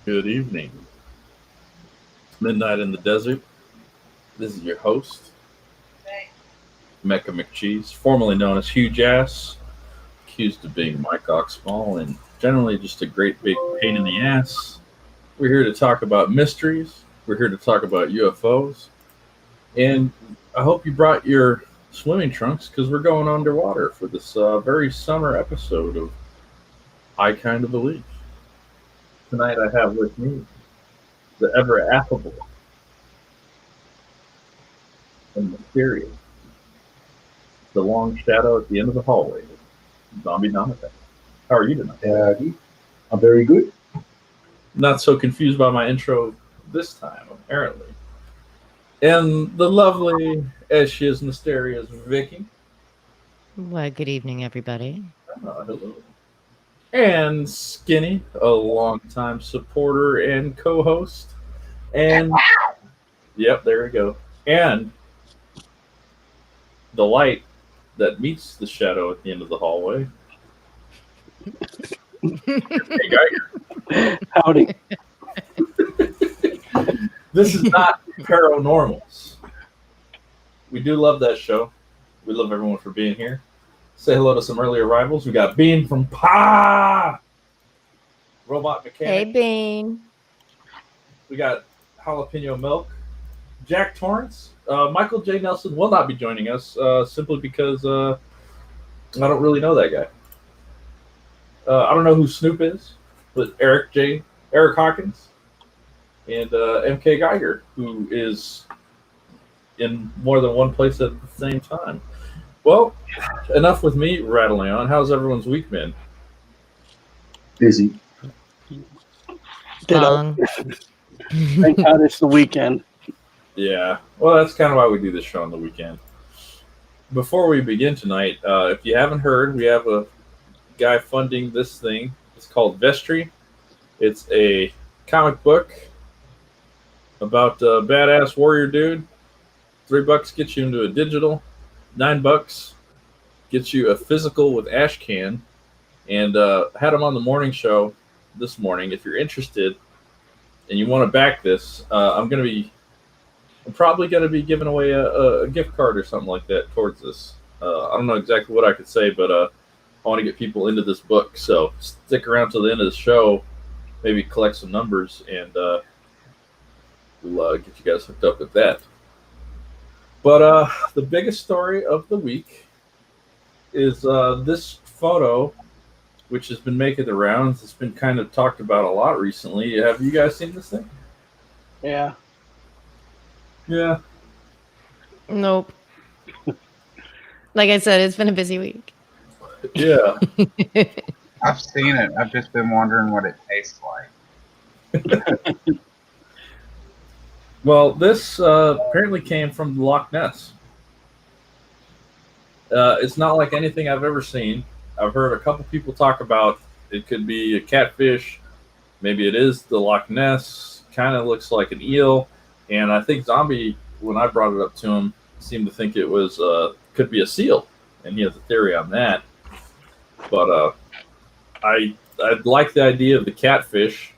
Good evening. Midnight in the Desert. This is your host, Mecca McCheese, formerly known as Huge Ass, accused of being Mike Oxmall, and generally just a great big pain in the ass. We're here to talk about mysteries. We're here to talk about UFOs. And I hope you brought your swimming trunks because we're going underwater for this very summer episode of I Kind of Believe. Tonight I have with me the ever affable and mysterious, the long shadow at the end of the hallway, Zombie Donovan. How are you tonight? I'm very good. Not so confused by my intro this time, apparently. And the lovely, as she is mysterious, Vicky. Well, good evening, everybody. Hello. And Skinny, a longtime supporter and co-host. And yep, there we go. And the light that meets the shadow at the end of the hallway. Hey, Geiger. Howdy. This is not Paranormals. We do love that show. We love everyone for being here. Say hello to some early arrivals. We got Bean from Pa! Robot Mechanic. Hey, Bean. We got Jalapeno Milk. Jack Torrance. Michael J. Nelson will not be joining us simply because I don't really know that guy. I don't know who Snoop is, but Eric Hawkins, and MK Geiger, who is in more than one place at the same time. Well, enough with me rattling on. How's everyone's week been? Busy. Long. Thank God it's the weekend. Yeah, well, that's kind of why we do this show on the weekend. Before we begin tonight, if you haven't heard, we have a guy funding this thing. It's called Vestry. It's a comic book about a badass warrior dude. $3 gets you into a digital. $9 gets you a physical with ash can. And had him on the morning show this morning. If you're interested and you want to back this, I'm probably going to be giving away a gift card or something like that towards this. I don't know exactly what I could say, but I want to get people into this book. So stick around till the end of the show, maybe collect some numbers, and we'll get you guys hooked up with that. But the biggest story of the week is this photo, which has been making the rounds. It's been kind of talked about a lot recently. Have you guys seen this thing? Yeah. Yeah. Nope. Like I said, it's been a busy week. Yeah. I've seen it. I've just been wondering what it tastes like. Well, this apparently came from the Loch Ness. It's not like anything I've ever seen. I've heard a couple people talk about it could be a catfish. Maybe it is the Loch Ness. Kind of looks like an eel. And I think Zombie, when I brought it up to him, seemed to think it was could be a seal. And he has a theory on that. But I like the idea of the catfish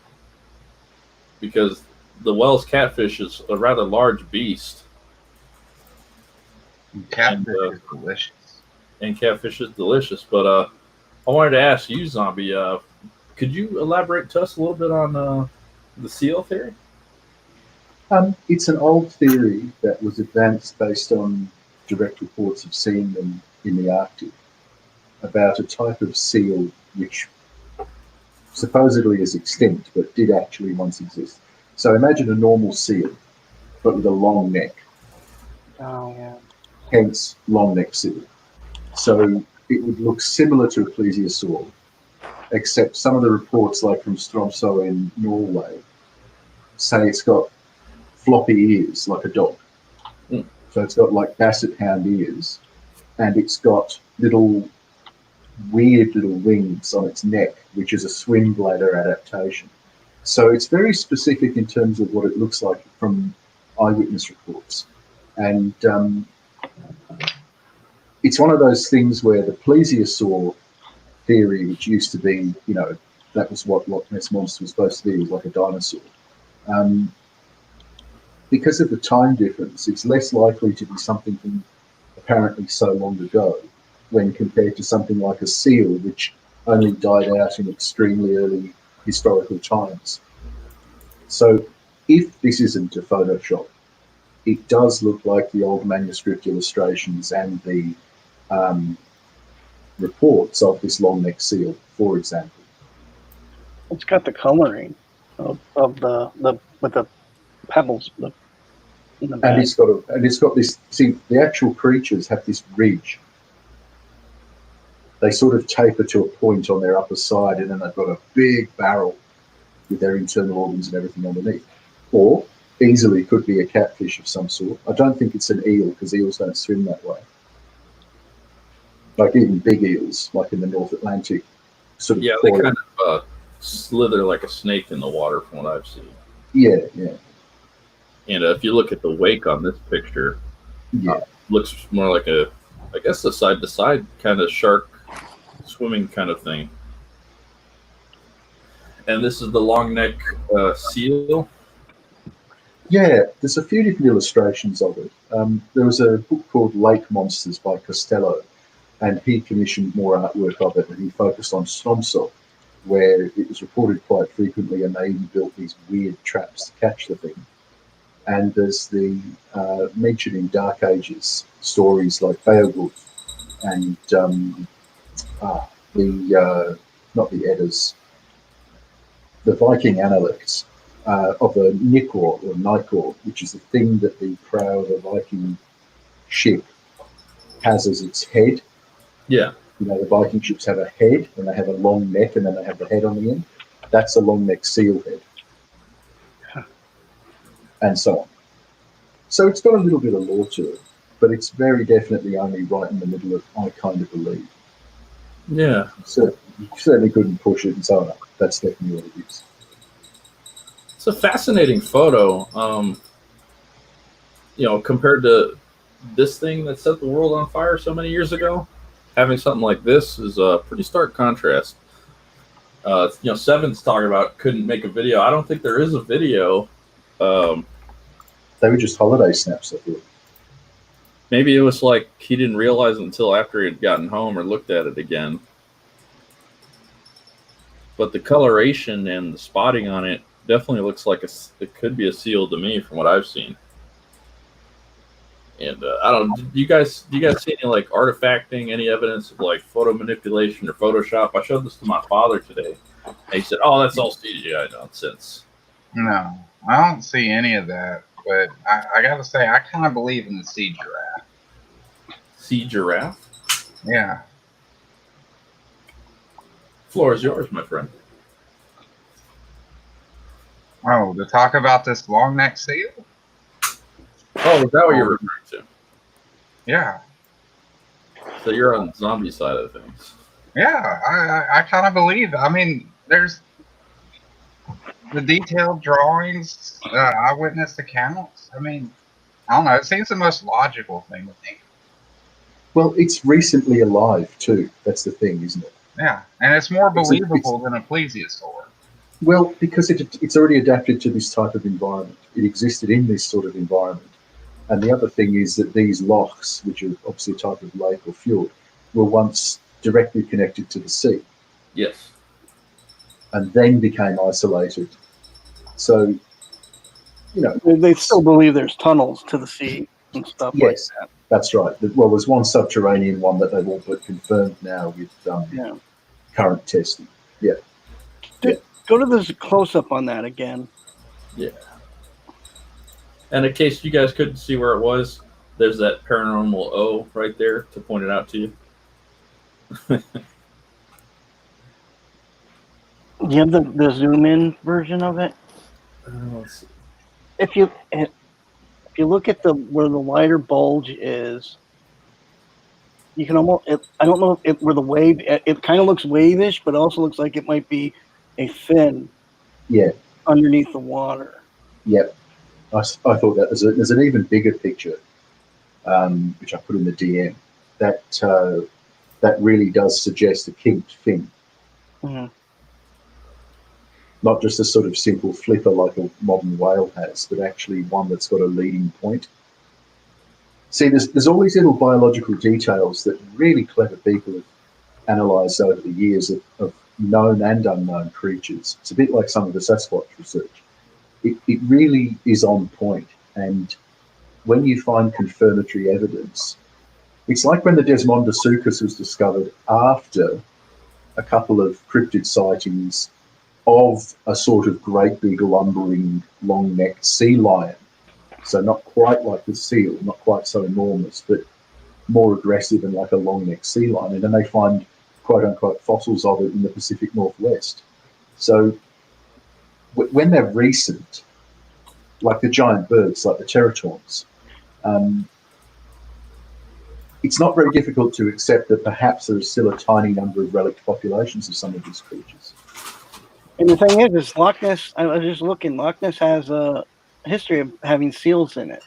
because the Wells catfish is a rather large beast. Catfish is delicious. And catfish is delicious. But I wanted to ask you, Zombie, could you elaborate to us a little bit on the seal theory? It's an old theory that was advanced based on direct reports of seeing them in the Arctic about a type of seal which supposedly is extinct but did actually once exist. So imagine a normal seal, but with a long neck. Oh, yeah. Hence, long neck seal. So it would look similar to a plesiosaur, except some of the reports, like from Stromsø in Norway, say it's got floppy ears like a dog. So it's got like basset hound ears, and it's got little weird little wings on its neck, which is a swim bladder adaptation. So it's very specific in terms of what it looks like from eyewitness reports. And it's one of those things where the plesiosaur theory, which used to be, that was what Lochness Monster was supposed to be, was like a dinosaur. Because of the time difference, it's less likely to be something from apparently so long ago when compared to something like a seal, which only died out in extremely early historical times. So if this isn't a Photoshop, it does look like the old manuscript illustrations and the reports of this long-necked seal, for example. It's got the coloring of the with the pebbles in the back. And it's got this. See, the actual creatures have this ridge. They sort of taper to a point on their upper side, and then they've got a big barrel with their internal organs and everything underneath. Or easily could be a catfish of some sort. I don't think it's an eel because eels don't swim that way. Like even big eels, like in the North Atlantic, sort of. Yeah, they kind of slither like a snake in the water, from what I've seen. Yeah. And if you look at the wake on this picture, looks more like a side-to-side kind of shark swimming kind of thing. And this is the long neck seal. Yeah, there's a few different illustrations of it. There was a book called Lake Monsters by Costello, and he commissioned more artwork of it, and he focused on Snomsop, where it was reported quite frequently, and they even built these weird traps to catch the thing. And there's the mentioned in Dark Ages stories like Beowulf and not the Eddas, the Viking Analects of a Nikor or Nikor, which is the thing that the prow of a Viking ship has as its head. Yeah. The Viking ships have a head, and they have a long neck, and then they have the head on the end. That's a long neck seal head. And so on. So it's got a little bit of lore to it, but it's very definitely only right in the middle of I kind of believe. Yeah. So you certainly couldn't push it and so on. That's definitely what it is. It's a fascinating photo. Compared to this thing that set the world on fire so many years ago, having something like this is a pretty stark contrast. Seven's talking about couldn't make a video. I don't think there is a video. They were just holiday snaps, I thought. Maybe it was like he didn't realize it until after he had gotten home or looked at it again. But the coloration and the spotting on it definitely looks like it could be a seal to me from what I've seen. And I don't. Do you guys see any like artifacting, any evidence of like photo manipulation or Photoshop? I showed this to my father today. And he said, "Oh, that's all CGI nonsense." No, I don't see any of that. But I gotta say, I kind of believe in the sea giraffe. Sea giraffe? Yeah. Floor is yours, my friend. Oh, to talk about this long neck seal? Oh, is that what you're referring to? Yeah. So you're on the zombie side of things. Yeah, I kind of believe. I mean, there's the detailed drawings, eyewitness accounts. I mean, I don't know. It seems the most logical thing to think. Well, it's recently alive too. That's the thing, isn't it? Yeah, and it's more believable than a plesiosaur. Well, because it's already adapted to this type of environment. It existed in this sort of environment. And the other thing is that these lochs, which are obviously a type of lake or fjord, were once directly connected to the sea. Yes. And then became isolated. So, They still believe there's tunnels to the sea and stuff like that. That's right. Well, there's one subterranean one that they've all but confirmed now with current testing. Yeah. Go to this close-up on that again. Yeah. And in case you guys couldn't see where it was, there's that paranormal O right there to point it out to you. Do you have the zoom-in version of it? Let's see. If you look at where the wider bulge is, You can almost. I don't know if where the wave. It kind of looks wavish, but also looks like it might be a fin Yeah, underneath the water. yep. I thought that there's an even bigger picture, which I put in the DM, that really does suggest a kinked fin, Mhm. not just a sort of simple flipper like a modern whale has, but actually one that's got a leading point. See, there's all these little biological details that really clever people have analysed over the years of known and unknown creatures. It's a bit like some of the Sasquatch research. It really is on point, and when you find confirmatory evidence, it's like when the Desmondasuchus was discovered after a couple of cryptid sightings of a sort of great big lumbering long-necked sea lion. So not quite like the seal, not quite so enormous, but more aggressive and like a long-necked sea lion. And then they find quote-unquote fossils of it in the Pacific Northwest. So when they're recent, like the giant birds, like the teratons, um, it's not very difficult to accept that perhaps there is still a tiny number of relict populations of some of these creatures. And the thing is Loch Ness. I was just looking. Loch Ness has a history of having seals in it.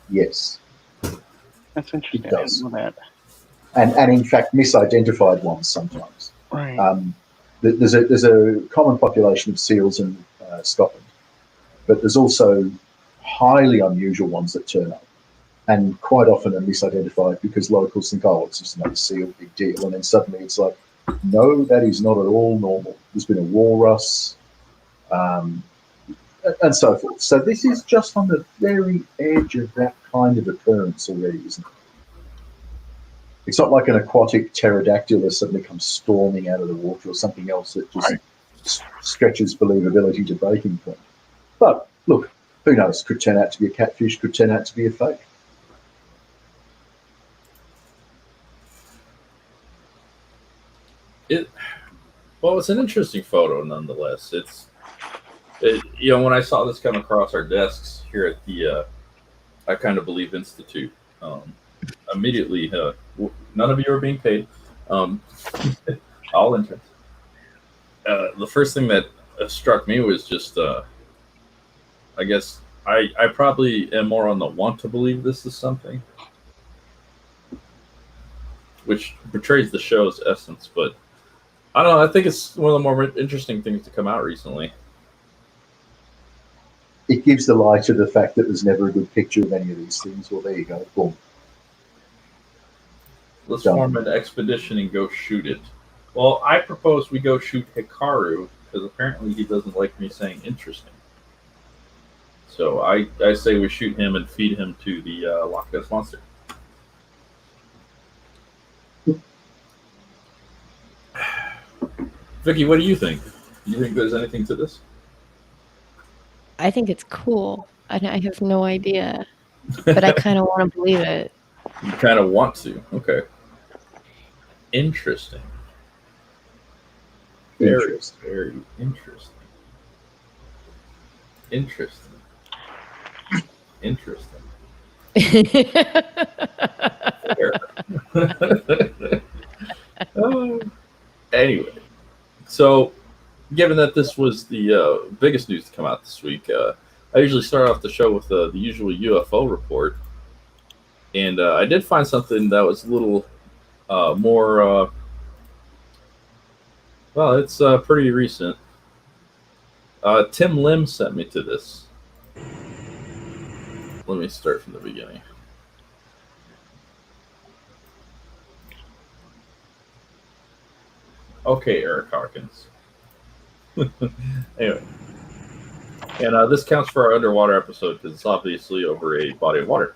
Yes, That's interesting. it I didn't does. know that. And in fact, misidentified ones sometimes. Right. There's a common population of seals in Scotland, but there's also highly unusual ones that turn up, and quite often are misidentified because locals think, oh, it's just another seal, big deal, and then suddenly it's like, no, that is not at all normal. There's been a walrus, and so forth. So this is just on the very edge of that kind of occurrence already, isn't it? It's not like an aquatic pterodactyl that suddenly comes storming out of the water or something else that just stretches believability to breaking point. But look, who knows? Could turn out to be a catfish, could turn out to be a fake. Well, it's an interesting photo nonetheless. When I saw this come across our desks here at the I Kind of Believe Institute, immediately, none of you are being paid. All interns. The first thing that struck me was just, I guess, I probably am more on the want to believe this is something, which betrays the show's essence, but I don't know. I think it's one of the more interesting things to come out recently. It gives the lie to the fact that there's never a good picture of any of these things. Well, there you go. Boom. Let's Done. form an expedition and go shoot it. Well, I propose we go shoot Hikaru, because apparently he doesn't like me saying interesting. So I say we shoot him and feed him to the Lochness Monster. Vicky, what do you think? Do you think there's anything to this? I think it's cool. I have no idea, but I kind of want to believe it. You kind of want to. Okay. Interesting. Very, very interesting. Interesting. Interesting. Anyway, so given that this was the biggest news to come out this week, I usually start off the show with the usual UFO report, and I did find something that was a little more. Well, it's pretty recent. Tim Lim sent me to this. Let me start from the beginning. Okay, Eric Hawkins. Anyway. And this counts for our underwater episode because it's obviously over a body of water.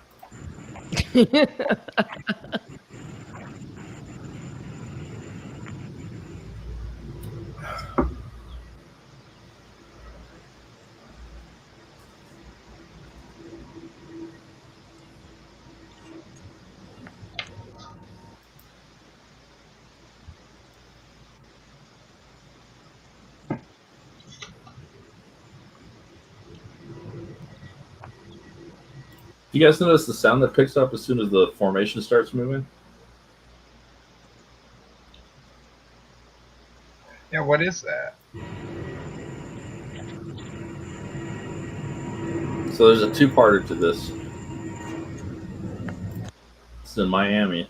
You guys notice the sound that picks up as soon as the formation starts moving? is that? So there's a two-parter to this. It's in Miami.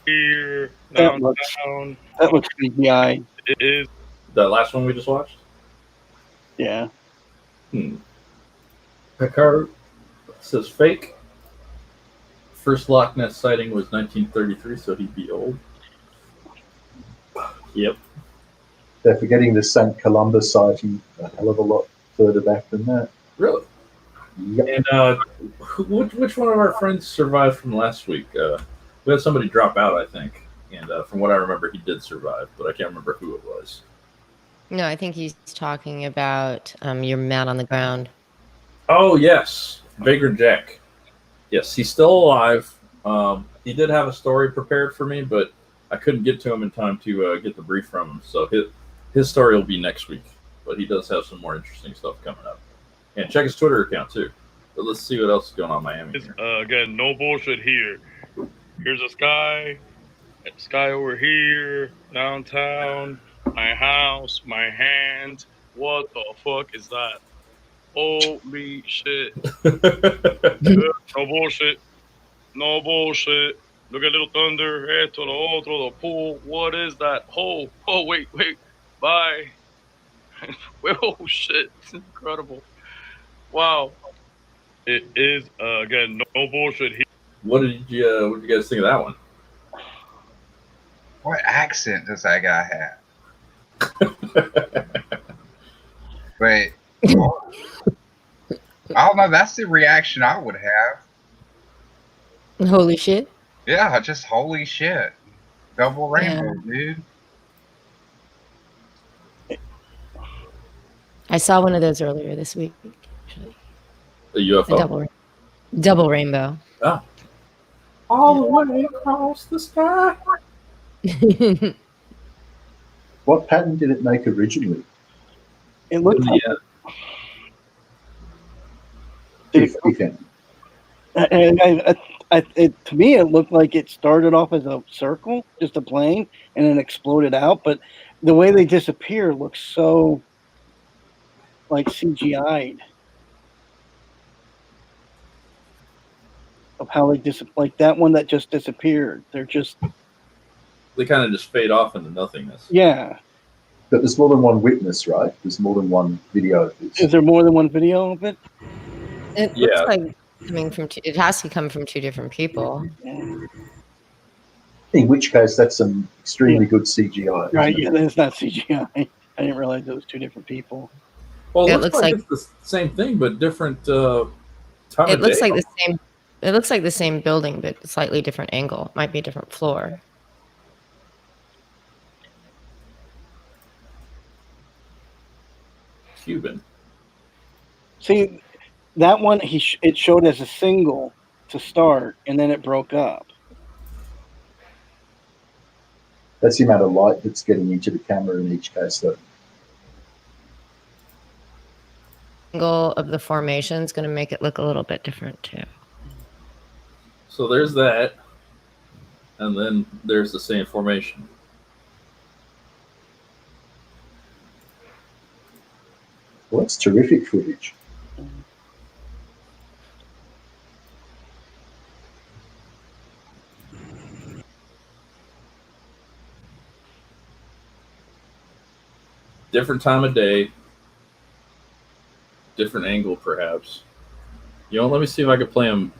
Here, That looks downtown. CGI. It is. That last one we just watched? Yeah. Picard says fake. First Loch Ness sighting was 1933, so he'd be old. Yep. They're forgetting the St. Columba sighting a hell of a lot further back than that. Really? Yep. And which one of our friends survived from last week? We had somebody drop out, I think. And from what I remember, he did survive, but I can't remember who it was. No, I think he's talking about your man on the ground. Oh, yes. Vagrant Jack. Yes, he's still alive. He did have a story prepared for me, but I couldn't get to him in time to get the brief from him. So his story will be next week. But he does have some more interesting stuff coming up. And check his Twitter account, too. But let's see what else is going on in Miami. It's, again, no bullshit here. Here's a sky over here, downtown, my house, my hand. What the fuck is that? Holy shit. No bullshit. No bullshit. Look at Little Thunder, esto, lo otro, the pool. What is that? Oh, wait. Bye. Oh, shit. It's incredible. Wow. It is, again, no bullshit here. What did you guys think of that one? What accent does that guy have? Wait. I don't know. That's the reaction I would have. Holy shit. Yeah, just holy shit. Double rainbow, dude. I saw one of those earlier this week, actually. The UFO? A double rainbow. Oh. All the way across the sky. What pattern did it make originally? It looked like If any. and to me, it looked like it started off as a circle, just a plane, and then exploded out. But the way they disappear looks so like CGI'd. Of how they like that one that just disappeared. They kind of just fade off into nothingness. Yeah. But there's more than one witness, right? There's more than one video of this. Is there more than one video of it? It looks like coming from it has to come from two different people. Yeah. In which case, that's some extremely good CGI. Right, yeah, it's not CGI. I didn't realize it was two different people. Well, it looks like it's the same thing, but different time it looks like the same. It looks like the same building, but slightly different angle. Might be a different floor. Cuban. See, that one it showed as a single to start, and then it broke up. That's the amount of light that's getting into the camera in each case, though. Angle of the formation is going to make it look a little bit different too. So there's that, and then there's the same formation. Well, that's terrific footage. Different time of day, different angle, perhaps. You know, let me see if I can play them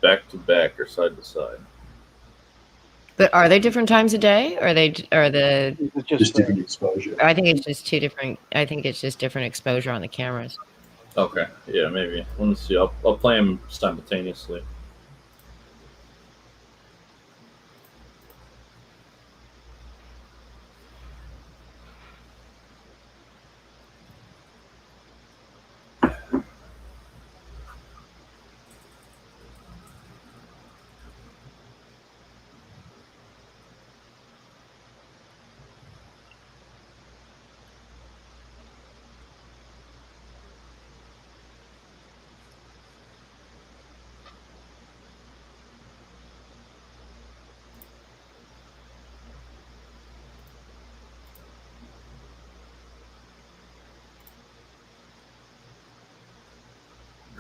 back to back or side to side. But are they different times of day? Or Just different exposure? I think it's just two different. I think it's just different exposure on the cameras. Okay, yeah, maybe. Let me see. I'll play them simultaneously.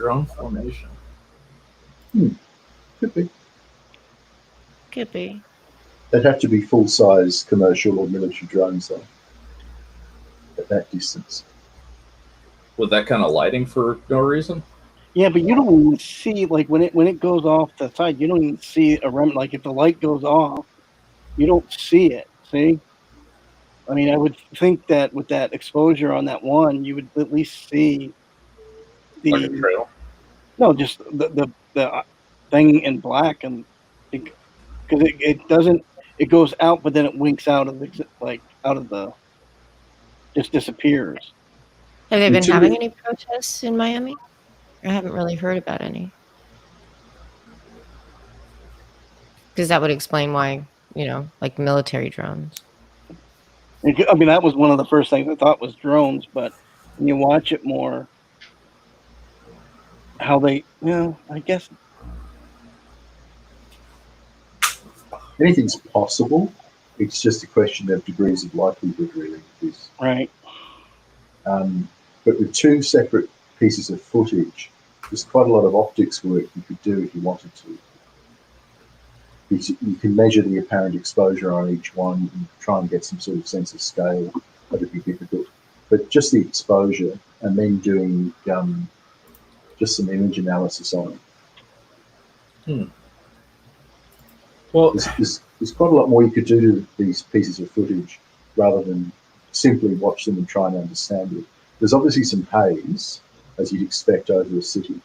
Drone formation. Could be. Could be. They'd have to be full-size commercial or military drones, though, at that distance. With that kind of lighting for no reason? Yeah, but you don't even see, like, when it goes off the side, you don't even see a remnant. Like, if the light goes off, you don't see it. See? I mean, I would think that with that exposure on that one, you would at least see the Like a trail? no, just the thing in black, and because it doesn't, it goes out, but then it winks out of the just disappears. Have they been Until having it- any protests in Miami? I haven't really heard about any. Because that would explain why, like military drones. I mean, that was one of the first things I thought was drones, but when you watch it more, how they, I guess. Anything's possible. It's just a question of degrees of likelihood, really. Right. But with two separate pieces of footage, there's quite a lot of optics work you could do if you wanted to. You can measure the apparent exposure on each one and try and get some sort of sense of scale. That'd be difficult. But just the exposure and then doing just some image analysis on it. Well, there's quite a lot more you could do to these pieces of footage rather than simply watch them and try and understand it. There's obviously some haze, as you'd expect over a city.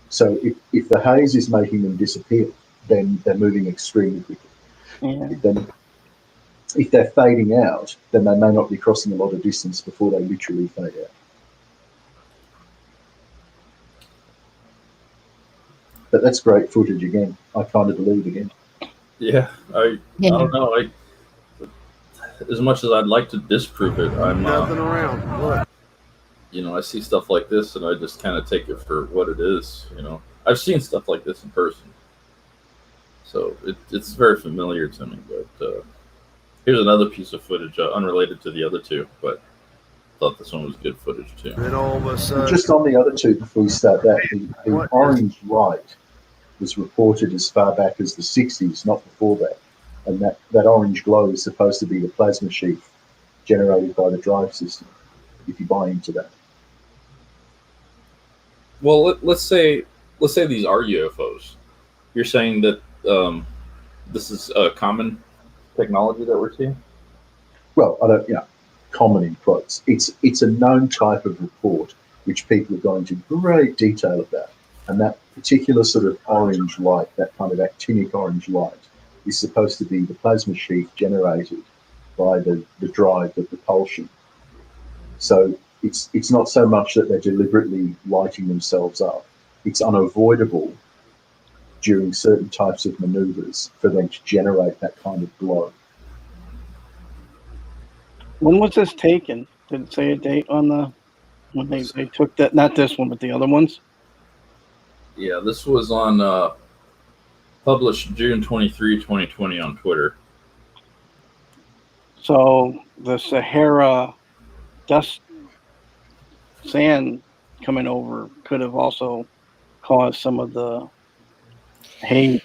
So if the haze is making them disappear, then they're moving extremely quickly. Yeah. If they're fading out, then they may not be crossing a lot of distance before they literally fade out. But that's great footage again. I kind of believe again. yeah, I don't know. As much as I'd like to disprove it, I'm Nothing around. Look. I see stuff like this and I just kind of take it for what it is. I've seen stuff like this in person, so it's very familiar to me. But here's another piece of footage, unrelated to the other two, but I thought this one was good footage too. Then all of a sudden, Just on the other two, before we start that, the What? orange light was reported as far back as the 60s, not before that. And that orange glow is supposed to be the plasma sheath generated by the drive system, if you buy into that. Well, let's say these are UFOs. You're saying that this is a common technology that we're seeing? Well, I don't, common in quotes. It's a known type of report which people are going into great detail about. And that particular sort of orange light, that kind of actinic orange light, is supposed to be the plasma sheath generated by the drive, the propulsion. So it's not so much that they're deliberately lighting themselves up. It's unavoidable during certain types of maneuvers for them to generate that kind of glow. When was this taken? Did it say a date on when they took that? Not this one, but the other ones. Yeah, this was on published June 23, 2020 on Twitter. So the Sahara dust sand coming over could have also caused some of the haze.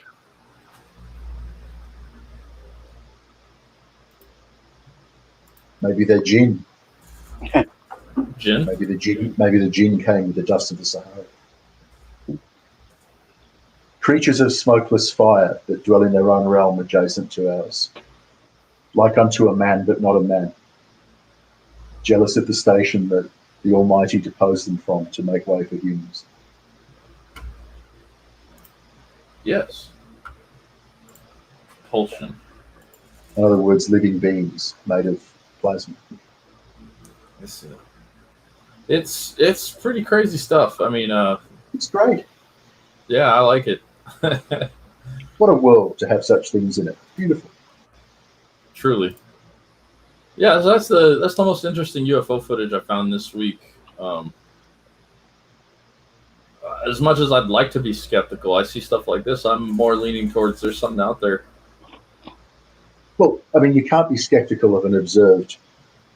Maybe they're jinn. Jin? Maybe the jinn came with the dust of the Sahara. Creatures of smokeless fire that dwell in their own realm adjacent to ours, like unto a man but not a man, jealous of the station that the Almighty deposed them from to make way for humans. Yes. Propulsion. In other words, living beings made of plasma. It's pretty crazy stuff. I mean, It's great. yeah, I like it. What a world to have such things in it. Beautiful. Truly. Yeah, so that's the most interesting UFO footage I found this week. As much as I'd like to be skeptical, I see stuff like this, I'm more leaning towards there's something out there. Well, I mean, you can't be skeptical of an observed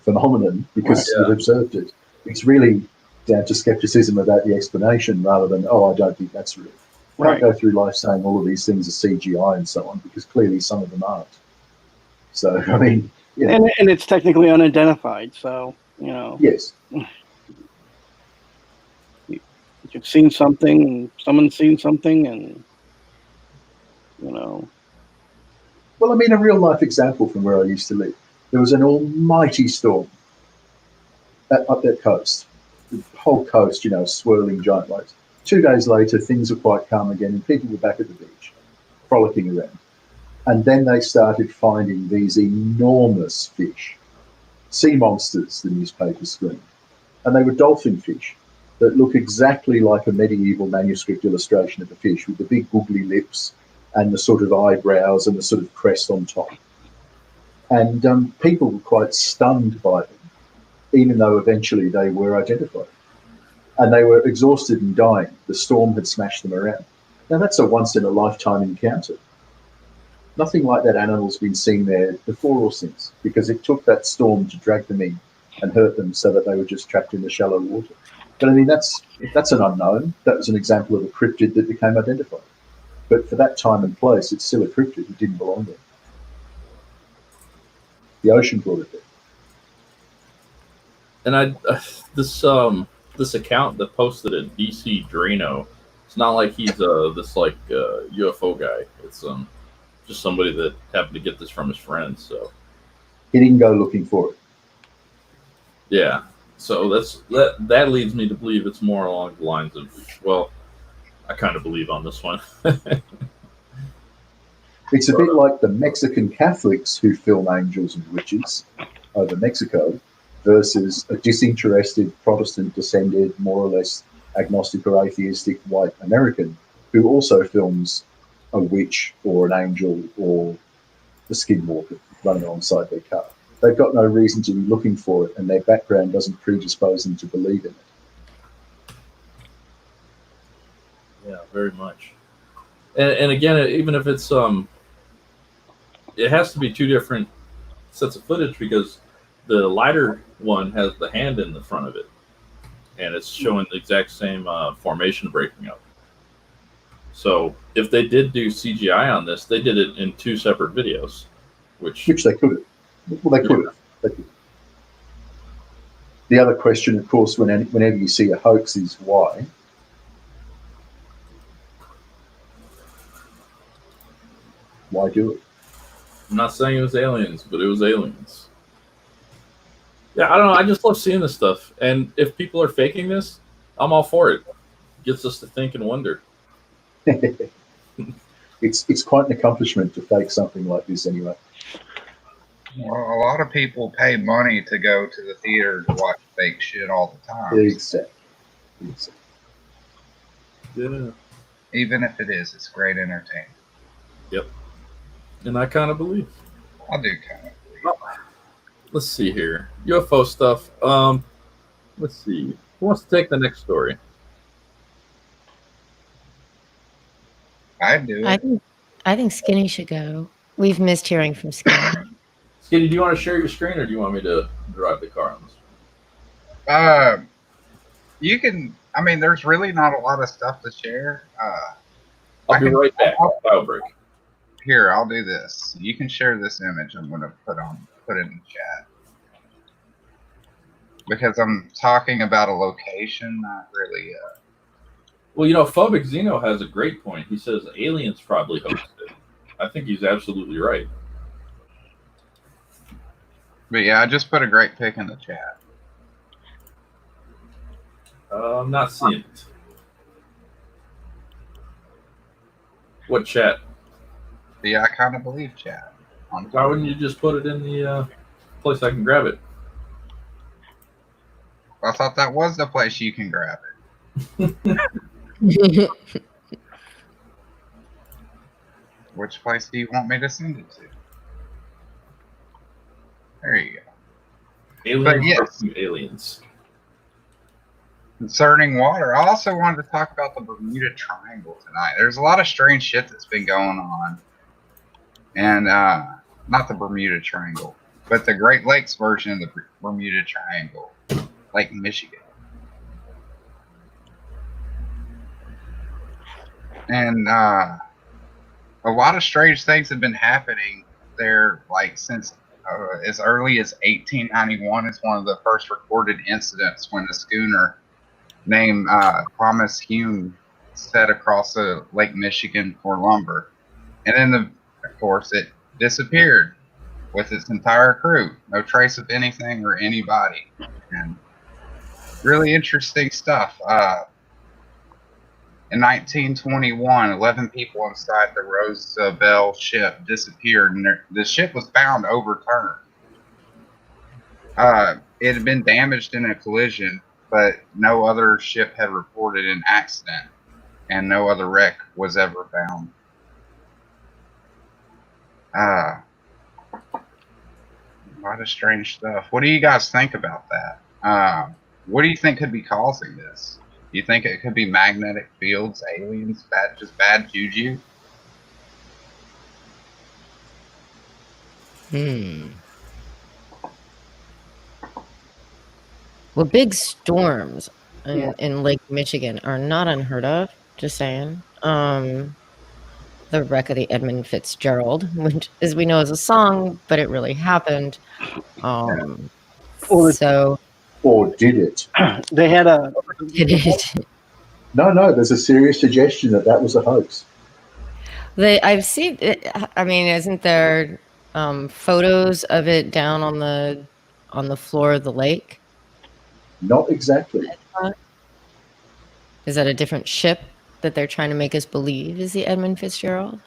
phenomenon because Yeah. you've observed it. It's really down to skepticism about the explanation rather than, oh, I don't think that's real. I Right. don't go through life saying all of these things are CGI and so on, because clearly some of them aren't. So, I mean, you know, And it's technically unidentified, so, you know, yes. you've seen something, and someone's seen something, and, you know. Well, I mean, a real life example from where I used to live. There was an almighty storm up that coast. The whole coast, you know, swirling giant waves. 2 days later, things were quite calm again, and people were back at the beach, frolicking around. And then they started finding these enormous fish, sea monsters, the newspaper screamed. And they were dolphin fish that look exactly like a medieval manuscript illustration of a fish, with the big googly lips and the sort of eyebrows and the sort of crest on top. And people were quite stunned by them, even though eventually they were identified. And they were exhausted and dying. The storm had smashed them around. Now, that's a once-in-a-lifetime encounter. Nothing like that animal's been seen there before or since, because it took that storm to drag them in and hurt them so that they were just trapped in the shallow water. But I mean, that's an unknown. That was an example of a cryptid that became identified. But for that time and place, it's still a cryptid. It didn't belong there. The ocean brought it there. And this account that posted at DC Drano, it's not like he's this UFO guy. It's just somebody that happened to get this from his friends. So He didn't go looking for it. yeah, so that leads me to believe it's more along the lines of, well, I kind of believe on this one. It's a bit like the Mexican Catholics who film angels and witches over Mexico versus a disinterested, Protestant-descended, more or less agnostic or atheistic white American who also films a witch or an angel or the skinwalker running alongside their car. They've got no reason to be looking for it, and their background doesn't predispose them to believe in it. Yeah, very much. And again, even if it's it has to be 2 different sets of footage, because the lighter one has the hand in the front of it, and it's showing the exact same formation breaking up. So if they did do CGI on this, they did it in 2 separate videos, which they could have. Well, they could have. They could have. The other question, of course, whenever you see a hoax, is why. Why do it? I'm not saying it was aliens, but it was aliens. Yeah, I don't know. I just love seeing this stuff. And if people are faking this, I'm all for it. It gets us to think and wonder. It's quite an accomplishment to fake something like this anyway. Well, a lot of people pay money to go to the theater to watch fake shit all the time. Exactly. Yeah. Even if it is, it's great entertainment. Yep. And I kind of believe. I do kind of believe. Well, let's see here. UFO stuff. Let's see. Who wants to take the next story? I do it. I think Skinny should go. We've missed hearing from Skinny. Skinny, do you want to share your screen, or do you want me to drive the car on this? You can. I mean, there's really not a lot of stuff to share. I'll be right back. I'll break. Here, I'll do this. You can share this image. I'm going to put it in the chat because I'm talking about a location, not really. Well, you know, Phobic Xeno has a great point. He says aliens probably hosted it. I think he's absolutely right. But yeah, I just put a great pic in the chat. I'm not seeing it. What chat? Yeah, I kind of believe chat. Why wouldn't you just put it in the place I can grab it? I thought that was the place you can grab it. Which place do you want me to send it to? There you go. Aliens. Yes. Aliens. Concerning water, I also wanted to talk about the Bermuda Triangle tonight. There's a lot of strange shit that's been going on. And not the Bermuda Triangle, but the Great Lakes version of the Bermuda Triangle, Lake Michigan. And a lot of strange things have been happening there, like since as early as 1891 is one of the first recorded incidents when a schooner named Thomas Hume set across Lake Michigan for lumber. And then, of course, it disappeared with its entire crew. No trace of anything or anybody. And really interesting stuff. In 1921, 11 people inside the Rosabelle ship disappeared, and the ship was found overturned. It had been damaged in a collision, but no other ship had reported an accident, and no other wreck was ever found. A lot of strange stuff. What do you guys think about that? What do you think could be causing this? Do you think it could be magnetic fields, aliens, just bad juju? Well, big storms Yeah. in Lake Michigan are not unheard of. Just saying. The wreck of the Edmund Fitzgerald, which, as we know, is a song, but it really happened. Well, So Or did it? they had a did it? No, there's a serious suggestion that that was a hoax. I've seen it. I mean, isn't there photos of it down on the floor of the lake? Not exactly. Is that a different ship that they're trying to make us believe is the Edmund Fitzgerald?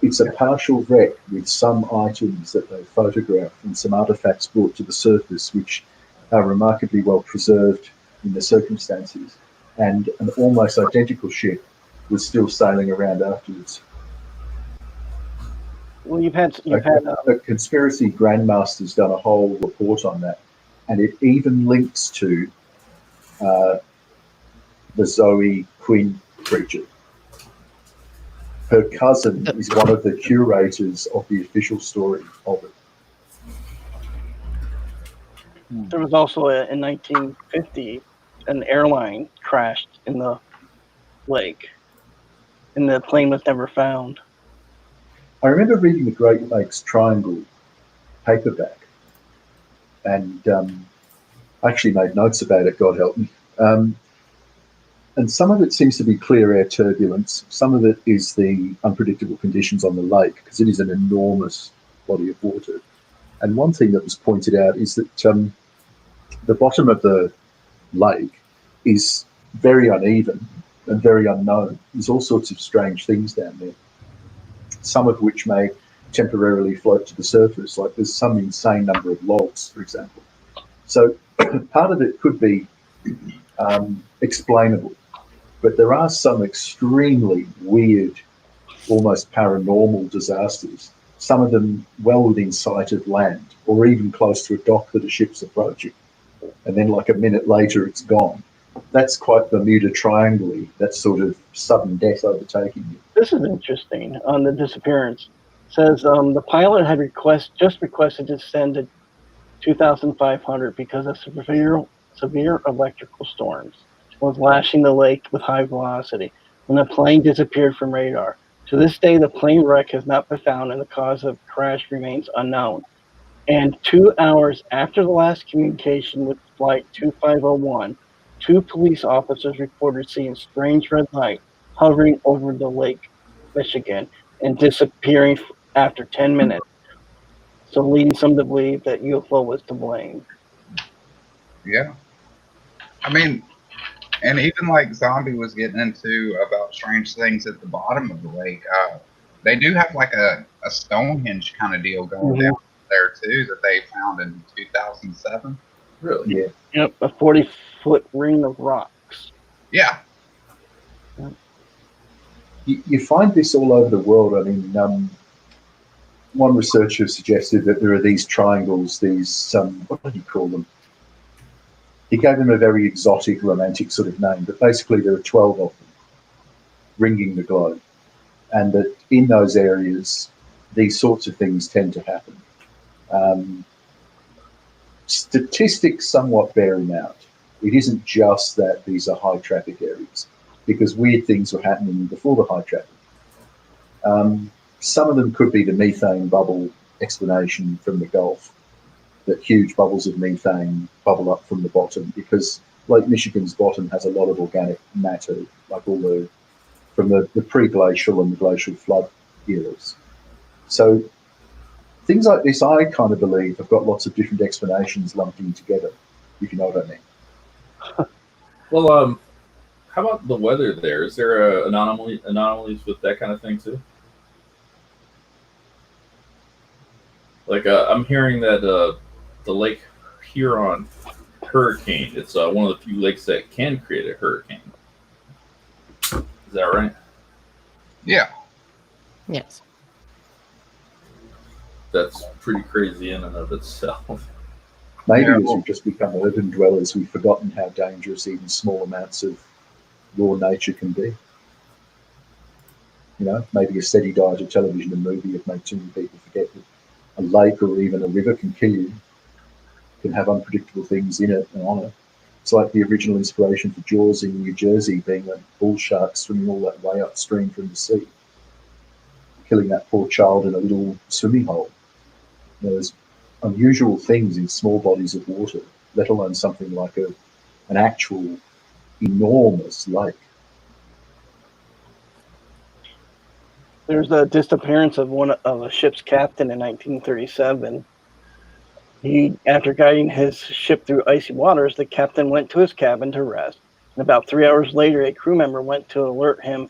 It's a partial wreck with some items that they photographed and some artifacts brought to the surface, which are remarkably well preserved in the circumstances. And an almost identical ship was still sailing around afterwards. well, you've had The conspiracy grandmaster's done a whole report on that, and it even links to the Zoe Quinn creature. Her cousin is one of the curators of the official story of it. there was also in 1950 an airline crashed in the lake, and the plane was never found. I remember reading the Great Lakes Triangle paperback, and I actually made notes about it, God help me. And some of it seems to be clear air turbulence. Some of it is the unpredictable conditions on the lake, because it is an enormous body of water. And one thing that was pointed out is that the bottom of the lake is very uneven and very unknown. There's all sorts of strange things down there, some of which may temporarily float to the surface, like there's some insane number of logs, for example. So part of it could be explainable, but there are some extremely weird, almost paranormal disasters, some of them well within sight of land or even close to a dock that a ship's approaching. And then like a minute later, it's gone. That's quite Bermuda Triangle-y, that sort of sudden death overtaking you. This is interesting on the disappearance. It says the pilot had just requested to descend to 2,500 because of severe electrical storms was lashing the lake with high velocity when the plane disappeared from radar. To this day, the plane wreck has not been found and the cause of crash remains unknown. And 2 hours after the last communication with Flight 2501, 2 police officers reported seeing strange red light hovering over the Lake Michigan and disappearing after 10 minutes. So leading some to believe that UFO was to blame. Yeah. I mean, and even like Zombie was getting into about strange things at the bottom of the lake, they do have like a Stonehenge kind of deal going down there too that they found in 2007. Really? Yeah. Yep, a 40-foot ring of rocks. Yeah. You find this all over the world. I mean, one researcher suggested that there are these triangles, these, what did he call them? He gave them a very exotic, romantic sort of name, but basically there are 12 of them ringing the globe. And that in those areas, these sorts of things tend to happen. Statistics somewhat bear them out. It isn't just that these are high traffic areas. because weird things were happening before the high traffic. Some of them could be the methane bubble explanation from the Gulf, that huge bubbles of methane bubble up from the bottom, because Lake Michigan's bottom has a lot of organic matter, like all the from the pre-glacial and the glacial flood eras. So things like this, I kind of believe, have got lots of different explanations lumped in together, if you know what I mean. Well, how about the weather there? Is there anomalies with that kind of thing too? Like I'm hearing that the Lake Huron hurricane, it's one of the few lakes that can create a hurricane. Is that right? Yeah. Yes. That's pretty crazy in and of itself. Maybe Yeah, as well- we've just become urban dwellers, we've forgotten how dangerous even small amounts of raw nature can be. You know, maybe a steady diet of television and movie have made too many people forget that a lake or even a river can kill you, can have unpredictable things in it and on it. It's like the original inspiration for Jaws in New Jersey being a bull shark swimming all that way upstream from the sea, killing that poor child in a little swimming hole. There's unusual things in small bodies of water, let alone something like an actual enormous lake. There's the disappearance of a ship's captain in 1937. After guiding his ship through icy waters, the captain went to his cabin to rest. And about 3 hours later, a crew member went to alert him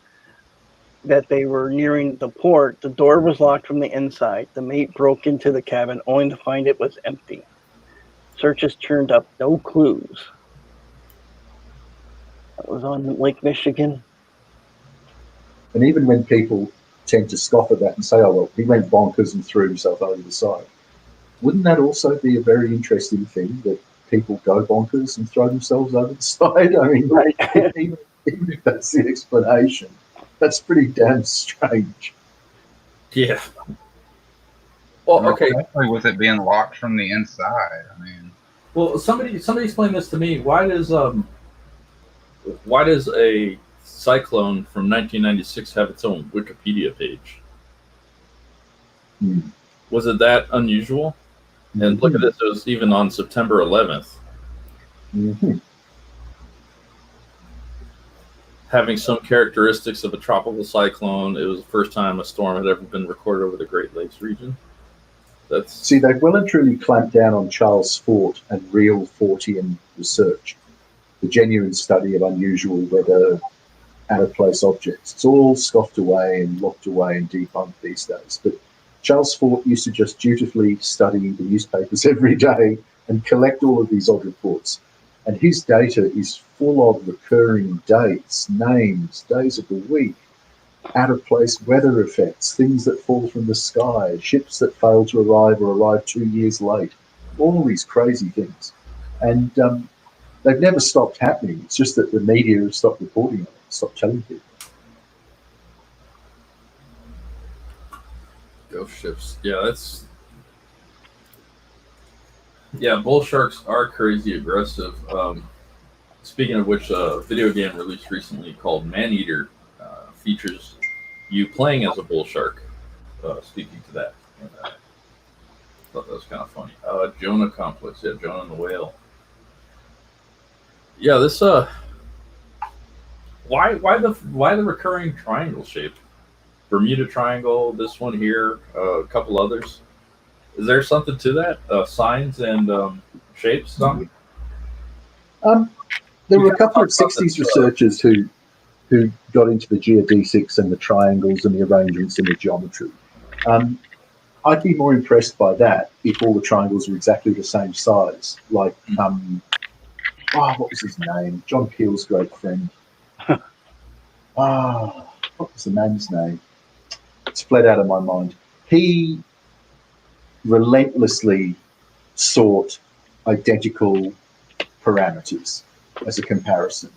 that they were nearing the port. The door was locked from the inside. The mate broke into the cabin only to find it was empty. Searches turned up no clues. That was on Lake Michigan. And even when people tend to scoff at that and say, oh, well, he went bonkers and threw himself over the side, wouldn't that also be a very interesting thing, that people go bonkers and throw themselves over the side? I mean, Right. even if that's the explanation, that's pretty damn strange. Yeah. Well, okay. Especially with it being locked from the inside. I mean, Well, somebody explain this to me. Why does a cyclone from 1996 have its own Wikipedia page? Was it that unusual? And look at this, it was even on September 11th. Mm-hmm. Having some characteristics of a tropical cyclone, it was the first time a storm had ever been recorded over the Great Lakes region. See, they've well and truly clamped down on Charles Fort and real Fortean research, the genuine study of unusual weather, out-of-place objects. It's all scoffed away and locked away and debunked these days. But Charles Fort used to just dutifully study the newspapers every day and collect all of these odd reports. And his data is full of recurring dates, names, days of the week, out-of-place weather effects, things that fall from the sky, ships that fail to arrive or arrive 2 years late, all these crazy things. And they've never stopped happening. It's just that the media have stopped reporting on it, stopped telling people. Ghost ships. Yeah, bull sharks are crazy aggressive. Speaking of which, a video game released recently called Maneater features you playing as a bull shark. Speaking to that, I thought that was kind of funny. Jonah Complex, Jonah and the Whale. Yeah, this why the recurring triangle shape? Bermuda Triangle, this one here, a couple others. Is there something to that? Signs and shapes, Tommy? There were a couple of 60s researchers who got into the geodesics and the triangles and the arrangements and the geometry. I'd be more impressed by that if all the triangles were exactly the same size. Like, what was his name? John Peel's great friend. What was the man's name? It's fled out of my mind. He relentlessly sought identical parameters as a comparison.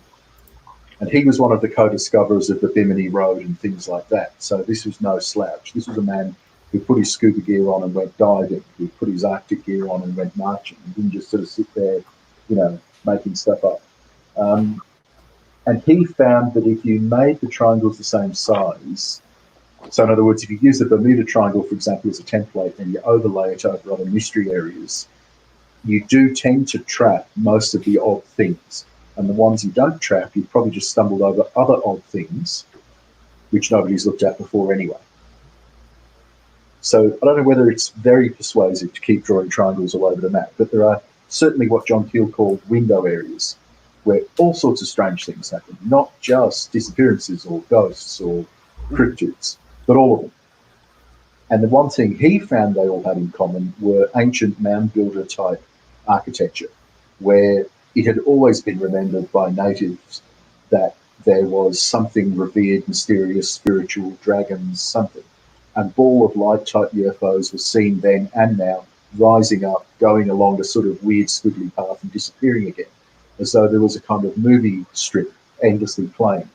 And he was one of the co-discoverers of the Bimini Road and things like that. So this was no slouch. This was a man who put his scuba gear on and went diving, who put his Arctic gear on and went marching, and didn't just sort of sit there, making stuff up. And he found that if you made the triangles the same size, so in other words, if you use the Bermuda Triangle, for example, as a template and you overlay it over other mystery areas, you do tend to trap most of the odd things. And the ones you don't trap, you've probably just stumbled over other odd things, which nobody's looked at before anyway. So I don't know whether it's very persuasive to keep drawing triangles all over the map, but there are certainly what John Keel called window areas, where all sorts of strange things happen, not just disappearances or ghosts or cryptids, but all of them. And the one thing he found they all had in common were ancient mound builder type architecture, where it had always been remembered by natives that there was something revered, mysterious, spiritual, dragons, something. And ball of light type UFOs were seen then and now rising up, going along a sort of weird squiggly path and disappearing again, as though there was a kind of movie strip endlessly playing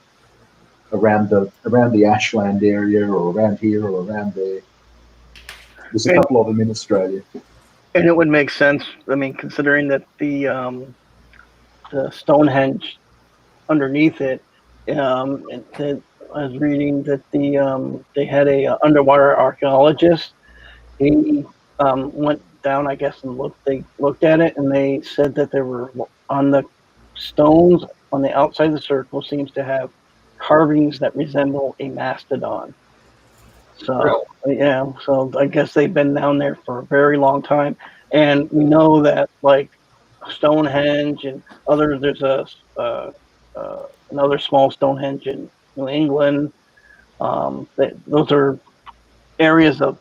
around the Ashland area or around here or around there. There's a couple of them in Australia. And it would make sense, I mean, considering that the Stonehenge underneath it, I was reading that they had a underwater archaeologist. He went down, I guess, and They looked at it, and they said that there were on the stones on the outside of the circle seems to have carvings that resemble a mastodon. So yeah, so I guess they've been down there for a very long time, and we know that like Stonehenge and others. There's another small Stonehenge in New England. Those are areas of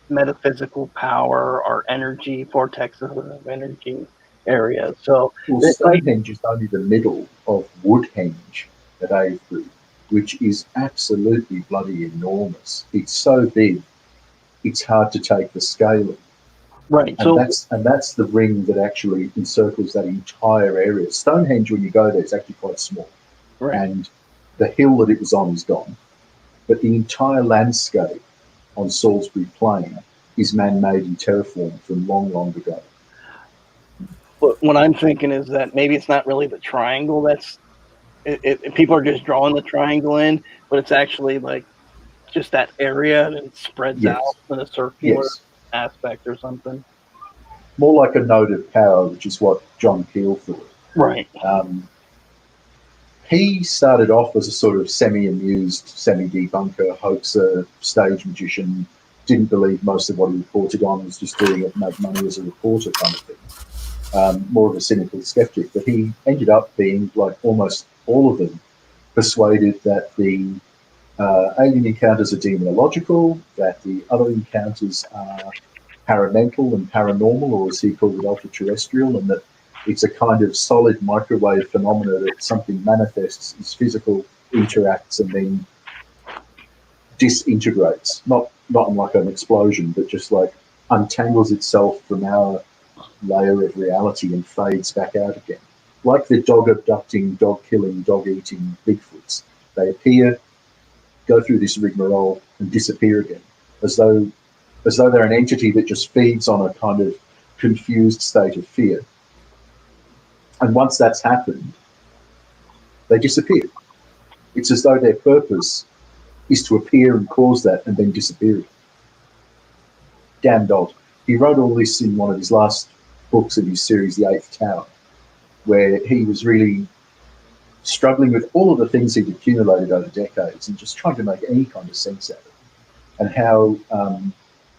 metaphysical power or energy, vortexes of energy areas. So well, Stonehenge is only the middle of Woodhenge at Avebury, which is absolutely bloody enormous. It's so big, it's hard to take the scale of. Right. And that's the ring that actually encircles that entire area. Stonehenge, when you go there, is actually quite small. Right. And the hill that it was on is gone. But the entire landscape on Salisbury Plain is man-made and terraformed from long, long ago. But what I'm thinking is that maybe it's not really the triangle that's people are just drawing the triangle in, but it's actually like just that area and it spreads out in a circular aspect or something. More like a node of power, which is what John Keel thought. Right. He started off as a sort of semi-amused, semi-debunker, hoaxer, stage magician, didn't believe most of what he reported on, was just doing it to make money as a reporter kind of thing. More of a cynical skeptic, but he ended up being, like almost all of them, persuaded that the alien encounters are demonological, that the other encounters are paramental and paranormal, or as he called it, ultra-terrestrial, and that it's a kind of solid microwave phenomena that something manifests, is physical, interacts, and then disintegrates. Not like an explosion, but just like untangles itself from our layer of reality and fades back out again. Like the dog abducting, dog killing, dog eating Bigfoots. They appear, go through this rigmarole, and disappear again, as though they're an entity that just feeds on a kind of confused state of fear. And once that's happened, they disappear. It's as though their purpose is to appear and cause that and then disappear. Damned odd. He wrote all this in one of his last books in his series, The Eighth Tower, where he was really struggling with all of the things he'd accumulated over decades and just trying to make any kind of sense out of it, and how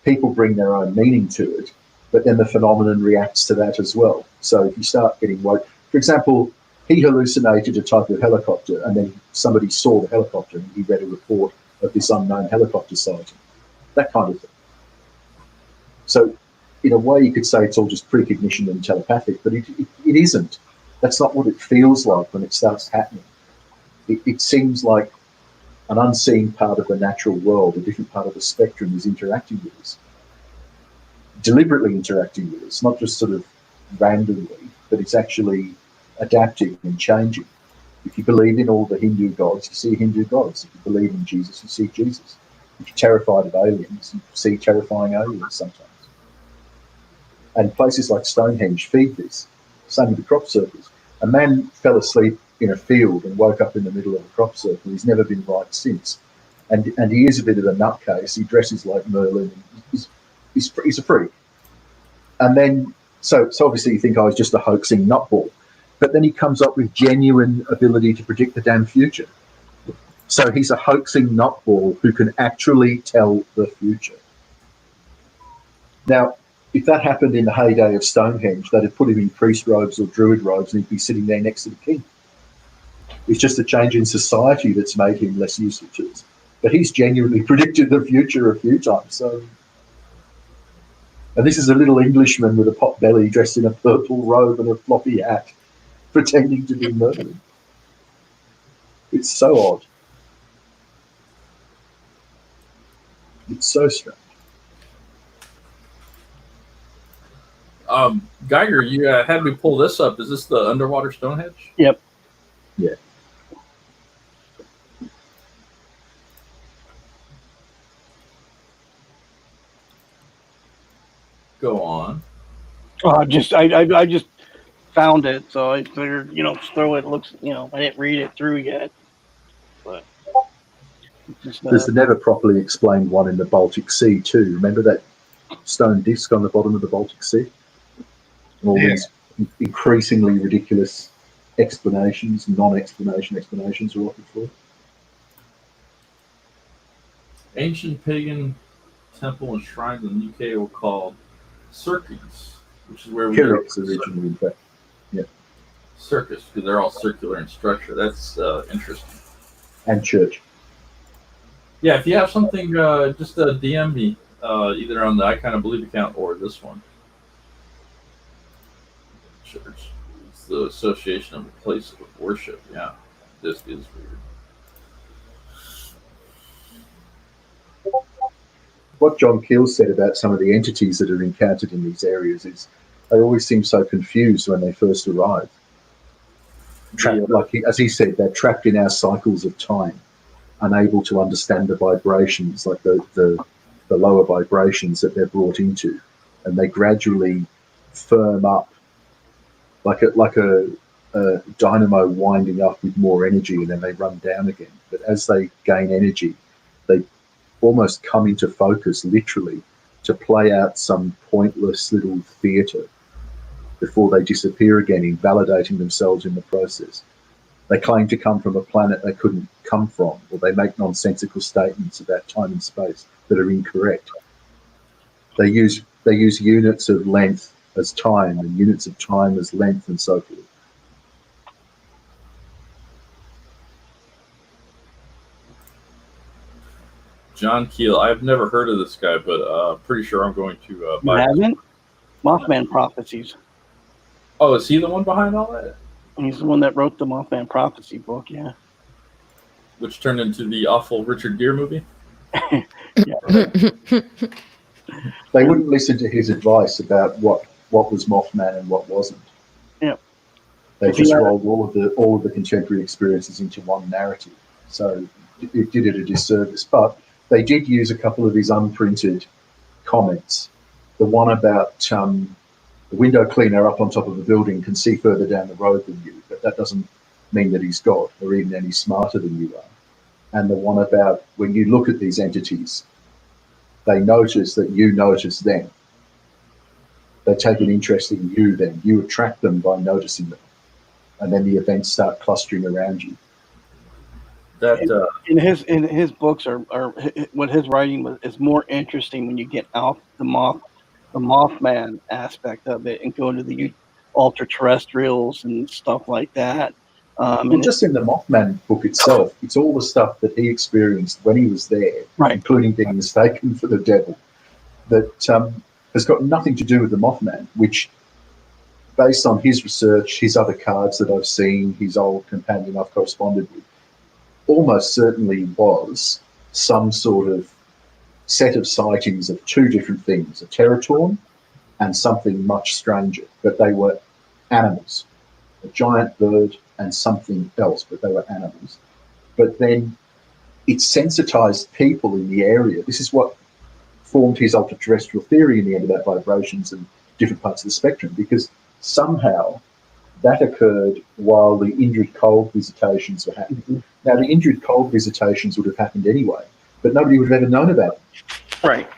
people bring their own meaning to it, but then the phenomenon reacts to that as well. So if you start getting woke, for example, he hallucinated a type of helicopter, and then somebody saw the helicopter and he read a report of this unknown helicopter sighting, that kind of thing. So in a way you could say it's all just precognition and telepathic, but it isn't. That's not what it feels like when it starts happening. It seems like an unseen part of the natural world, a different part of the spectrum, is interacting with us, deliberately interacting with us, not just sort of randomly, but it's actually adapting and changing. If you believe in all the Hindu gods, you see Hindu gods. If you believe in Jesus, you see Jesus. If you're terrified of aliens, you see terrifying aliens sometimes. And places like Stonehenge feed this. Same with the crop circles. A man fell asleep in a field and woke up in the middle of a crop circle. He's never been right since. And he is a bit of a nutcase. He dresses like Merlin. He's a freak. And then, so obviously you think, oh, he's just a hoaxing nutball. But then he comes up with genuine ability to predict the damn future. So he's a hoaxing nutball who can actually tell the future. Now, if that happened in the heyday of Stonehenge, they'd have put him in priest robes or druid robes and he'd be sitting there next to the king. It's just a change in society that's made him less useful to us. But he's genuinely predicted the future a few times. So, and this is a little Englishman with a pot belly dressed in a purple robe and a floppy hat, pretending to be Merlin. It's so odd. It's so strange. Geiger, you had me pull this up. Is this the underwater Stonehenge? Yep. Yeah. Go on. Oh, I just found it, so I figured, just throw it. Looks, I didn't read it through yet, but just, there's the never properly explained one in the Baltic Sea too. Remember that stone disc on the bottom of the Baltic Sea? All these increasingly ridiculous explanations, explanations are offered for. Ancient pagan temple and shrines in the UK were called circuits, which is where we Kirks originally, in fact. Circus, because they're all circular in structure. That's interesting. And church. Yeah, if you have something, just DM me, either on the I Kind of Believe account or this one. Church. It's the association of a place of worship. Yeah, this is weird. What John Keel said about some of the entities that are encountered in these areas is they always seem so confused when they first arrive. As he said, they're trapped in our cycles of time, unable to understand the vibrations, like the lower vibrations that they're brought into, and they gradually firm up, like a dynamo winding up with more energy, and then they run down again. But as they gain energy, they almost come into focus, literally, to play out some pointless little theatre before they disappear again, invalidating themselves in the process. They claim to come from a planet they couldn't come from, or they make nonsensical statements about time and space that are incorrect. They use units of length as time and units of time as length and so forth. John Keel. I've never heard of this guy, but pretty sure I'm going to buy. You haven't? Mothman Prophecies. Oh, is he the one behind all that? He's the one that wrote the Mothman Prophecy book, yeah. Which turned into the awful Richard Gere movie? They wouldn't listen to his advice about what was Mothman and what wasn't. Yeah. They just rolled all of the contemporary experiences into one narrative. So it did it a disservice. But they did use a couple of his unprinted comments. The one about the window cleaner up on top of a building can see further down the road than you, but that doesn't mean that he's God or even any smarter than you are. And the one about when you look at these entities, they notice that you notice them. They take an interest in you then. You attract them by noticing them. And then the events start clustering around you. That in his books are what his writing is more interesting when you get out the Mothman aspect of it and go to the ultra terrestrials and stuff like that. And just in the Mothman book itself, it's all the stuff that he experienced when he was there, right, including being mistaken for the devil, that has got nothing to do with the Mothman, which, based on his research, his other cards that I've seen, his old companion I've corresponded with, almost certainly was some sort of set of sightings of two different things, a Teratorn and something much stranger, but they were animals, a giant bird and something else, but they were animals. But then it sensitized people in the area. This is what formed his ultra-terrestrial theory in the end about vibrations and different parts of the spectrum, because somehow that occurred while the Indrid Cold visitations were happening. Now, the Indrid Cold visitations would have happened anyway, but nobody would have ever known about them. Right.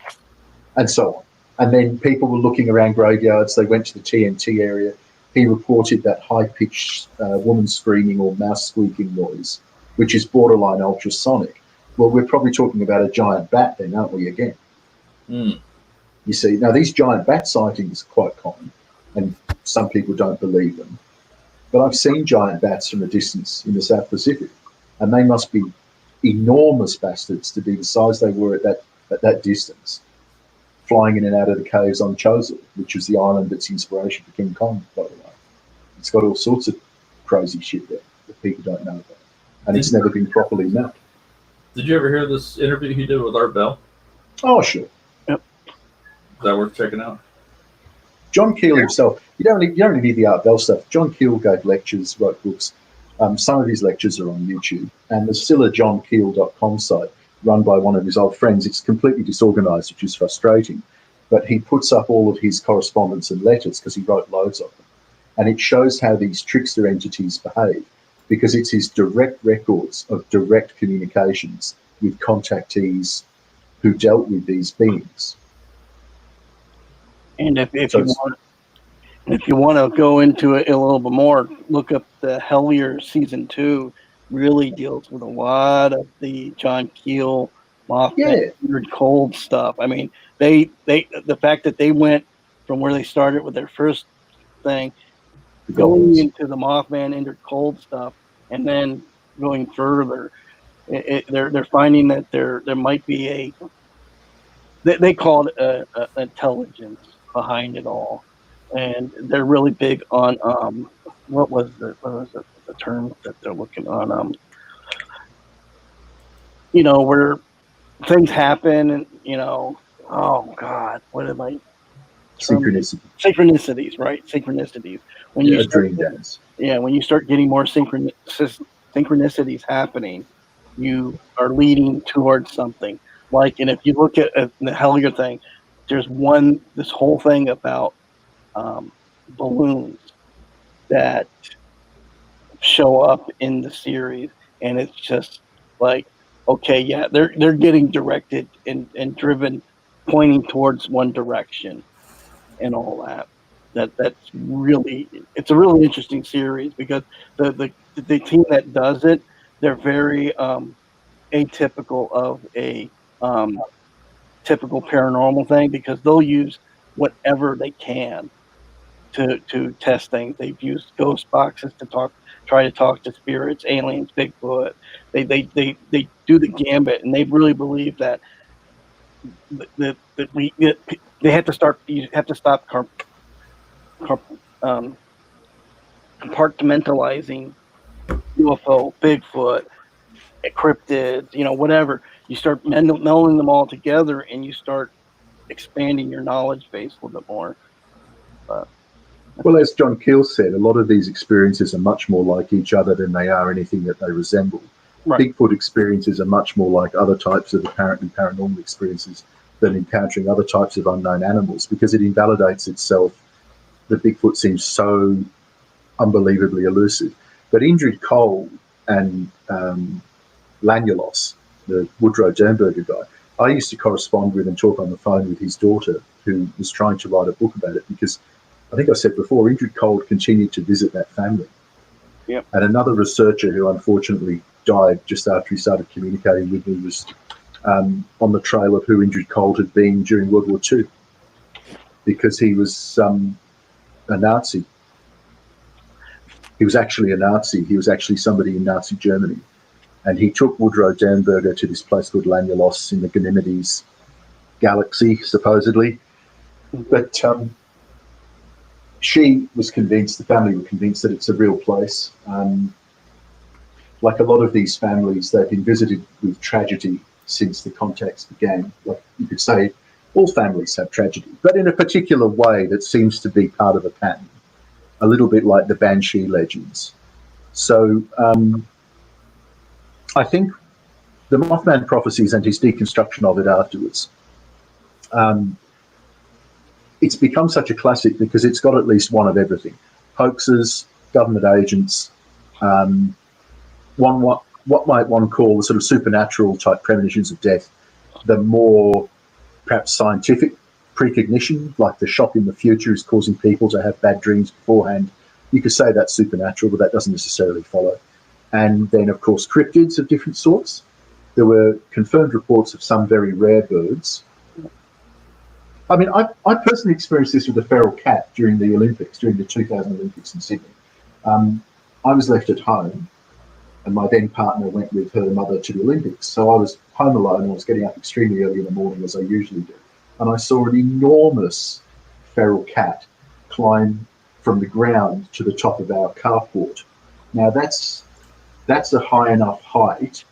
And so on. And then people were looking around graveyards. They went to the TNT area. He reported that high-pitched woman screaming or mouse squeaking noise, which is borderline ultrasonic. Well, we're probably talking about a giant bat then, aren't we, again? Mm. You see, now these giant bat sightings are quite common, and some people don't believe them. But I've seen giant bats from a distance in the South Pacific, and they must be enormous bastards to be the size they were at that distance, flying in and out of the caves on Chosil, which was the island that's inspiration for King Kong, by the way. It's got all sorts of crazy shit there that people don't know about, and it's never been properly mapped. Did you ever hear this interview he did with Art Bell? Oh, sure. Yep. Is that worth checking out? John Keel himself, you don't need the Art Bell stuff. John Keel gave lectures, wrote books. Some of his lectures are on YouTube, and there's still a johnkeel.com site run by one of his old friends. It's completely disorganized, which is frustrating, but he puts up all of his correspondence and letters because he wrote loads of them, and it shows how these trickster entities behave because it's his direct records of direct communications with contactees who dealt with these beings. And if you want to go into it a little bit more, look up the Hellier season 2. Really deals with a lot of the John Keel, Mothman, Cold stuff. I mean, the fact that they went from where they started with their first thing, going into the Mothman, Indrid Cold stuff, and then going further, they're finding that there might be they call it intelligence behind it all, and they're really big on what was the term that they're looking on, where things happen and oh god, what am I synchronicities, right? Synchronicities. When you dream dance. Yeah, when you start getting more synchronicities happening, you are leading towards something. Like, and if you look at the Hellier thing, there's this whole thing about balloons that show up in the series, and it's just like, okay, yeah, they're getting directed and driven, pointing towards one direction, and all that. It's a really interesting series because the team that does it, they're very atypical of a typical paranormal thing because they'll use whatever they can to test things. They've used ghost boxes to try to talk to spirits, aliens, Bigfoot. They do the gambit, and they really believe that they have to start. You have to stop compartmentalizing UFO, Bigfoot, cryptids, whatever. You start melding them all together, and you start expanding your knowledge base a little bit more. Well, as John Keel said, a lot of these experiences are much more like each other than they are anything that they resemble. Right. Bigfoot experiences are much more like other types of apparently paranormal experiences than encountering other types of unknown animals because it invalidates itself that Bigfoot seems so unbelievably elusive. But Indrid Cold and Lanulos, the Woodrow Dernberger guy, I used to correspond with and talk on the phone with his daughter who was trying to write a book about it because I think I said before, Indrid Cold continued to visit that family. Yep. And another researcher who unfortunately died just after he started communicating with me was on the trail of who Indrid Cold had been during World War II because he was a Nazi. He was actually a Nazi. He was actually somebody in Nazi Germany. And he took Woodrow Dernberger to this place called Lanulos in the Ganymedes galaxy, supposedly. But she was convinced, the family were convinced that it's a real place. Like a lot of these families, they've been visited with tragedy since the contacts began. Like you could say, all families have tragedy, but in a particular way that seems to be part of a pattern, a little bit like the Banshee legends. So I think the Mothman prophecies and his deconstruction of it afterwards, it's become such a classic because it's got at least one of everything. Hoaxes, government agents, what might one call the sort of supernatural type premonitions of death, the more perhaps scientific precognition, like the shock in the future is causing people to have bad dreams beforehand. You could say that's supernatural, but that doesn't necessarily follow. And then, of course, cryptids of different sorts. There were confirmed reports of some very rare birds. I mean, I personally experienced this with a feral cat during the Olympics, during the 2000 Olympics in Sydney. I was left at home, and my then partner went with her mother to the Olympics. So I was home alone, and I was getting up extremely early in the morning, as I usually do. And I saw an enormous feral cat climb from the ground to the top of our carport. Now, that's a high enough height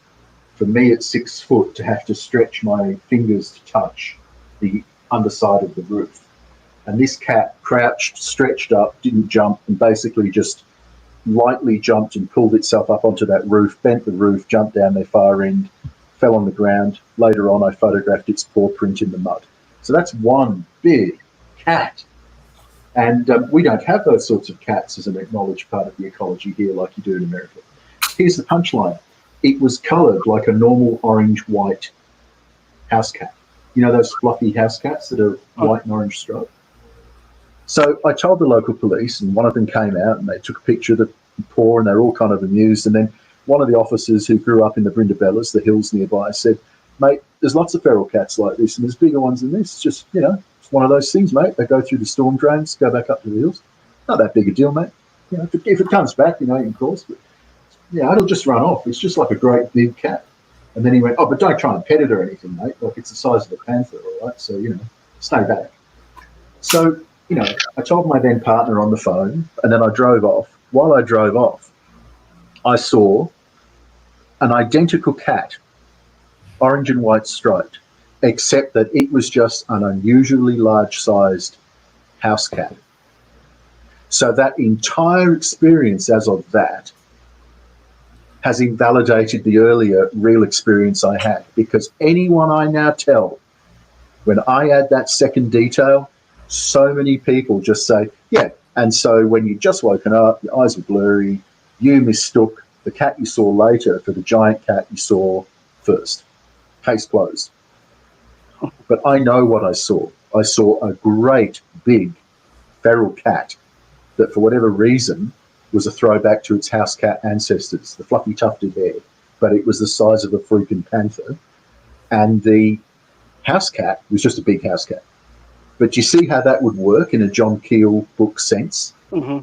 for me at 6 foot to have to stretch my fingers to touch the underside of the roof. And this cat crouched, stretched up, didn't jump, and basically just lightly jumped and pulled itself up onto that roof, bent the roof, jumped down their far end, fell on the ground. Later on, I photographed its paw print in the mud. So that's one big cat. And we don't have those sorts of cats as an acknowledged part of the ecology here like you do in America. Here's the punchline. It was coloured like a normal orange-white house cat. You know those fluffy house cats that are white and orange striped? So I told the local police, and one of them came out and they took a picture of the paw, and they were all kind of amused. And then one of the officers who grew up in the Brindabellas, the hills nearby, said, "Mate, there's lots of feral cats like this, and there's bigger ones than this. It's just, it's one of those things, mate. They go through the storm drains, go back up to the hills. Not that big a deal, mate. If it comes back, you can cross, but it'll just run off. It's just like a great big cat." And then he went, "Oh, but don't try and pet it or anything, mate. Like, it's the size of a panther, all right? So, stay back." So, I told my then partner on the phone, and then I drove off. While I drove off, I saw an identical cat, orange and white striped, except that it was just an unusually large-sized house cat. So that entire experience as of that has invalidated the earlier real experience I had, because anyone I now tell, when I add that second detail, so many people just say, yeah, and so when you'd just woken up, your eyes were blurry, you mistook the cat you saw later for the giant cat you saw first. Case closed. But I know what I saw. I saw a great big feral cat that, for whatever reason, was a throwback to its house cat ancestors, the fluffy tufted hair, but it was the size of a freaking panther. And the house cat was just a big house cat. But you see how that would work in a John Keel book sense? Mm-hmm.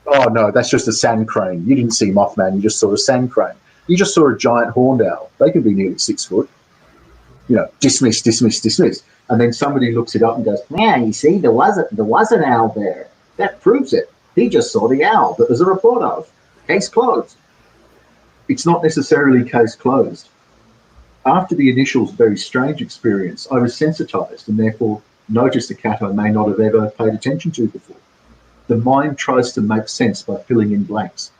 Oh, no, that's just a sand crane. You didn't see Mothman, you just saw a sand crane. You just saw a giant horned owl. They can be nearly 6 foot. Dismiss, dismiss, dismiss. And then somebody looks it up and goes, "Yeah, you see, there was an owl there. That proves it. He just saw the owl that there's a report of. Case closed." It's not necessarily case closed. After the initial very strange experience, I was sensitized and therefore noticed a cat I may not have ever paid attention to before. The mind tries to make sense by filling in blanks.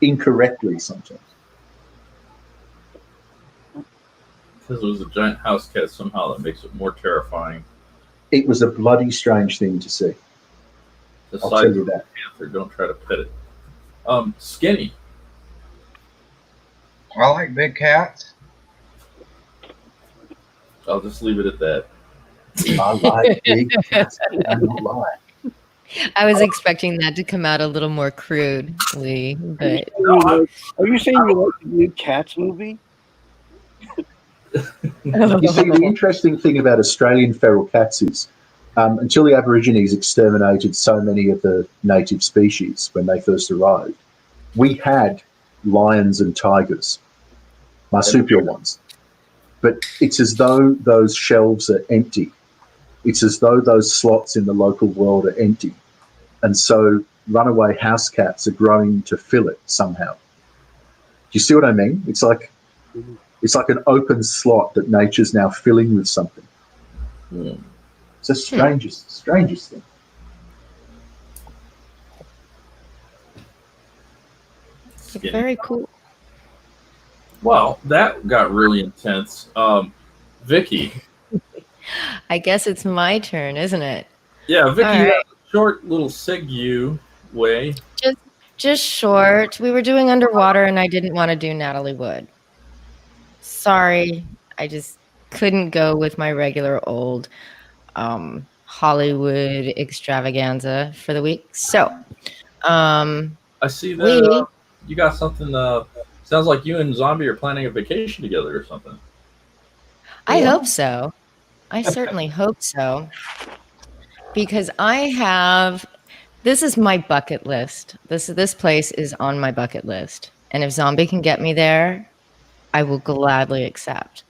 Incorrectly sometimes. Because it was a giant house cat, somehow that makes it more terrifying. It was a bloody strange thing to see. I'll tell you that. Panther, don't try to pet it. Skinny. I like big cats. I'll just leave it at that. I like big cats. I'm not lying. I was expecting that to come out a little more crudely, but Are you saying you like the new Cats movie? You see, the interesting thing about Australian feral cats is until the Aborigines exterminated so many of the native species when they first arrived, we had lions and tigers, marsupial ones. But it's as though those shelves are empty. It's as though those slots in the local world are empty. And so runaway house cats are growing to fill it somehow. Do you see what I mean? It's like an open slot that nature's now filling with something. It's the strangest thing. very cool. Well, that got really intense. Vicky. I guess it's my turn, isn't it? Yeah, Vicky, All right. short little segue way. Just short. We were doing underwater, and I didn't want to do Natalie Wood. Sorry, I just couldn't go with my regular old Hollywood extravaganza for the week. So, I see that you got something. Sounds like you and Zombie are planning a vacation together or something. I hope so. I certainly hope so. Because this is my bucket list. This place is on my bucket list. And if Zombie can get me there, I will gladly accept.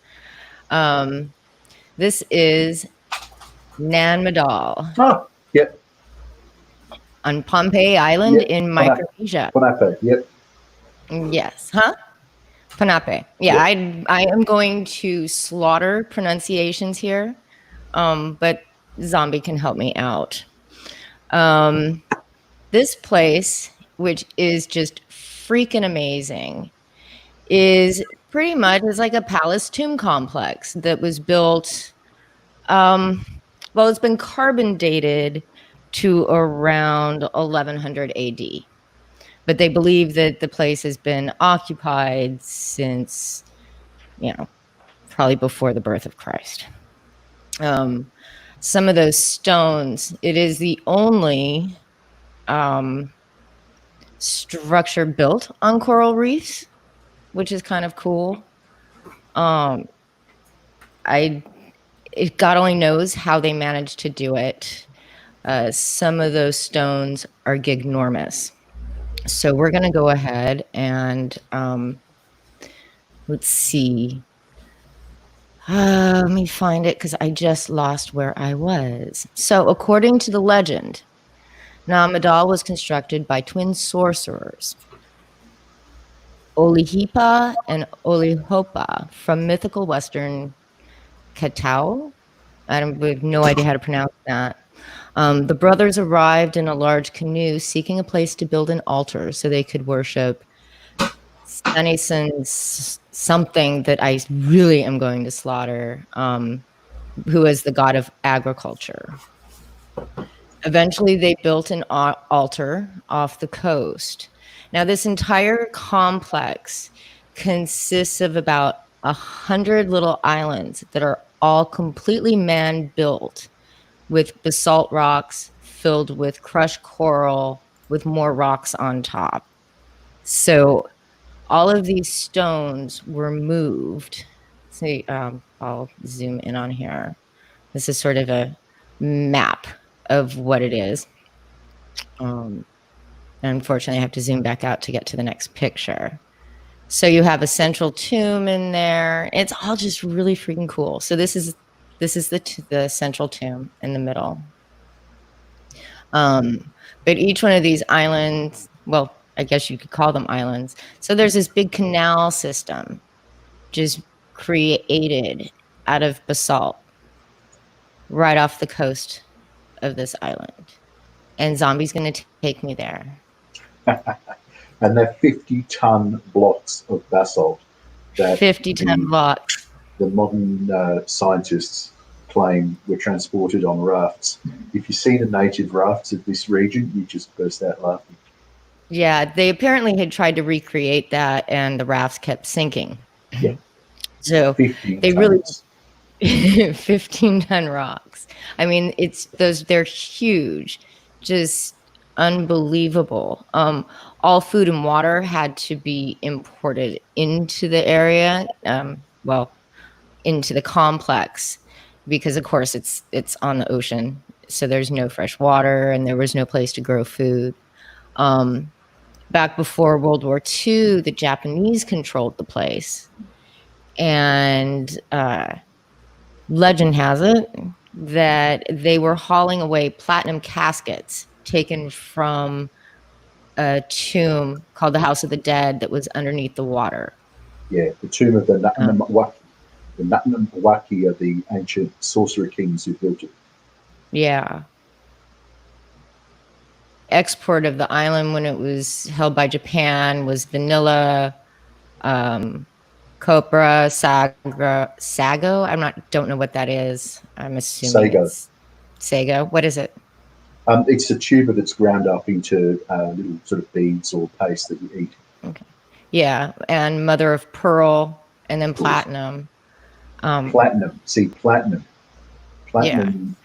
This is Nan Madol. Oh, yep. On Pohnpei Island in Micronesia. Pohnpei, yep. Yes, huh? Pohnpei. Yeah, yep. I am going to slaughter pronunciations here, but Zombie can help me out. This place, which is just freaking amazing, is pretty much like a palace tomb complex that was built. Well, it's been carbon dated to around 1100 AD. But they believe that the place has been occupied since, probably before the birth of Christ. Some of those stones, it is the only structure built on coral reefs, which is kind of cool. God only knows how they managed to do it. Some of those stones are gignormous. So we're going to go ahead and let's see. Let me find it because I just lost where I was. So according to the legend, Nan Madol was constructed by twin sorcerers, Olihipa and Olihopa, from mythical Western Katao. I have no idea how to pronounce that. The brothers arrived in a large canoe seeking a place to build an altar so they could worship Sunison's something that I really am going to slaughter, who is the god of agriculture. Eventually, they built an altar off the coast. Now, this entire complex consists of about 100 little islands that are all completely man-built, with basalt rocks filled with crushed coral with more rocks on top. So all of these stones were moved. See, I'll zoom in on here. This is sort of a map of what it is. Unfortunately, I have to zoom back out to get to the next picture. So you have a central tomb in there. It's all just really freaking cool. So this is the central tomb in the middle. But each one of these islands, well, I guess you could call them islands. So there's this big canal system just created out of basalt right off the coast of this island. And Zombie's going to take me there. And they're 50-ton blocks of basalt. 50-ton blocks. The modern scientists claim were transported on rafts. If you see the native rafts of this region, you just burst out laughing. Yeah, they apparently had tried to recreate that, and the rafts kept sinking. Yeah. So they really 15-ton rocks. I mean, they're huge, just unbelievable. All food and water had to be imported into the area, into the complex, because of course it's on the ocean, so there's no fresh water and there was no place to grow food. Back before World War II, the Japanese controlled the place, and legend has it that they were hauling away platinum caskets taken from a tomb called the House of the Dead that was underneath the water. Yeah, the tomb of the Nockin. The Nockin are the ancient sorcerer kings who built it. Yeah. Export of the island when it was held by Japan was vanilla, copra, sago. Don't know what that is. I'm assuming Sago. It's sago. What is it? It's a tuber that's ground up into little sort of beads or paste that you eat. Okay. Yeah, and mother of pearl, and then Of course. platinum. Platinum. See, platinum. Platinum,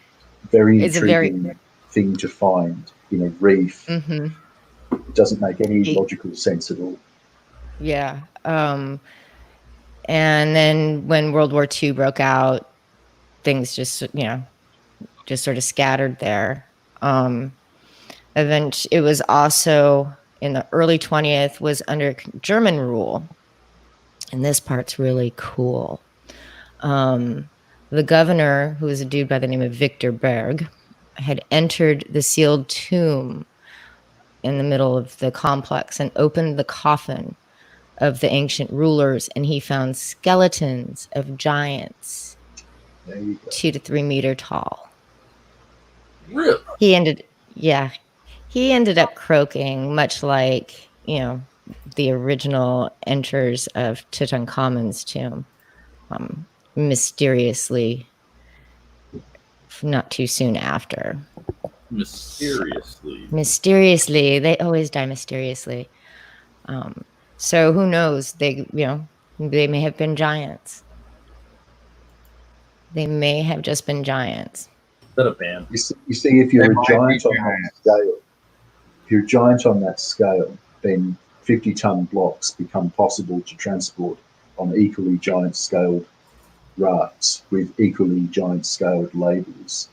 very It's a very intriguing thing to find in a reef. hmm It doesn't make any logical sense at all. Yeah. And then when World War II broke out, things just just sort of scattered there. It was also in the early 20th was under German rule, and this part's really cool. The governor, who was a dude by the name of Victor Berg, had entered the sealed tomb in the middle of the complex and opened the coffin of the ancient rulers, and he found skeletons of giants 2 to 3 meter tall. Really? He ended up croaking, much like, the original enters of Tutankhamun's tomb, mysteriously, not too soon after. Mysteriously, they always die mysteriously. So who knows? They may have been giants. They may have just been giants. Is that a band? You see, if you're a giant on that scale, then 50-ton blocks become possible to transport on equally giant-scaled rafts with equally giant-scaled labels.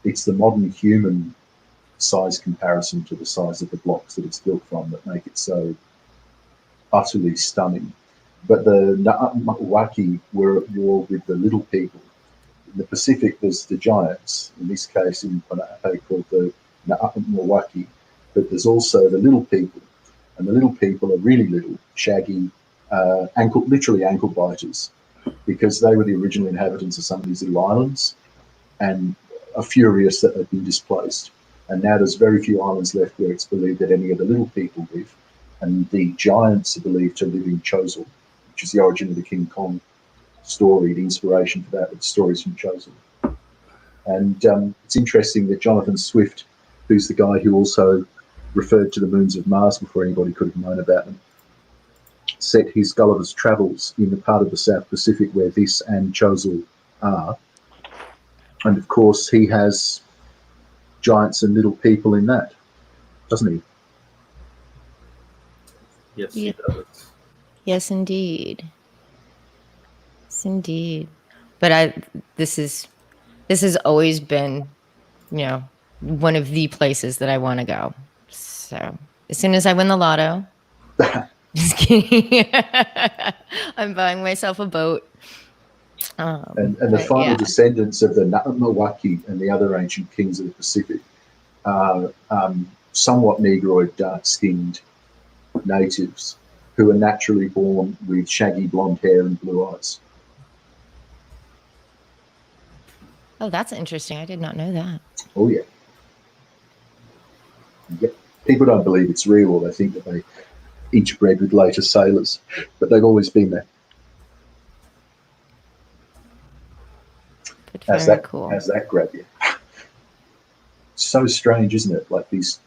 It's the modern human size comparison to the size of the blocks that it's built from that make it so utterly stunning. But the Nautical were at war with the little people. In the Pacific, there's the giants, in this case in Ponape called the Nautical, but there's also the little people, and the little people are really little, shaggy, literally ankle biters, because they were the original inhabitants of some of these little islands and are furious that they've been displaced. And now there's very few islands left where it's believed that any of the little people live, and the giants are believed to live in Chosul, which is the origin of the King Kong story, the inspiration for that, with stories from Chosul. And it's interesting that Jonathan Swift, who's the guy who also referred to the moons of Mars before anybody could have known about them, set his Gulliver's Travels in the part of the South Pacific where this and Chosul are. And of course, he has giants and little people in that, doesn't he? Yes, he does. Yes, indeed. Yes, indeed. But this has always been, one of the places that I want to go. So as soon as I win the lotto, just kidding. I'm buying myself a boat. And the final descendants of the Nautical and the other ancient kings of the Pacific are somewhat negroid, dark-skinned natives who are naturally born with shaggy blonde hair and blue eyes. Oh, that's interesting. I did not know that. Oh, yeah. Yep. People don't believe it's real, or they think that they each bred with later sailors, but they've always been there. How's that grab you? So strange, isn't it? Like these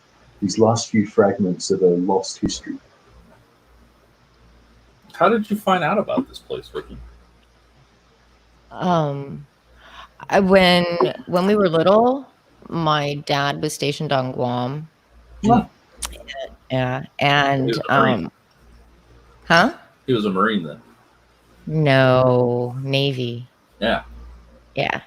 last few fragments of a lost history. How did you find out about this place, Ricky? When we were little, my dad was stationed on Guam. Huh. Yeah, and He was a Marine. Huh? He was a Marine then. No, Navy. Yeah. Yeah.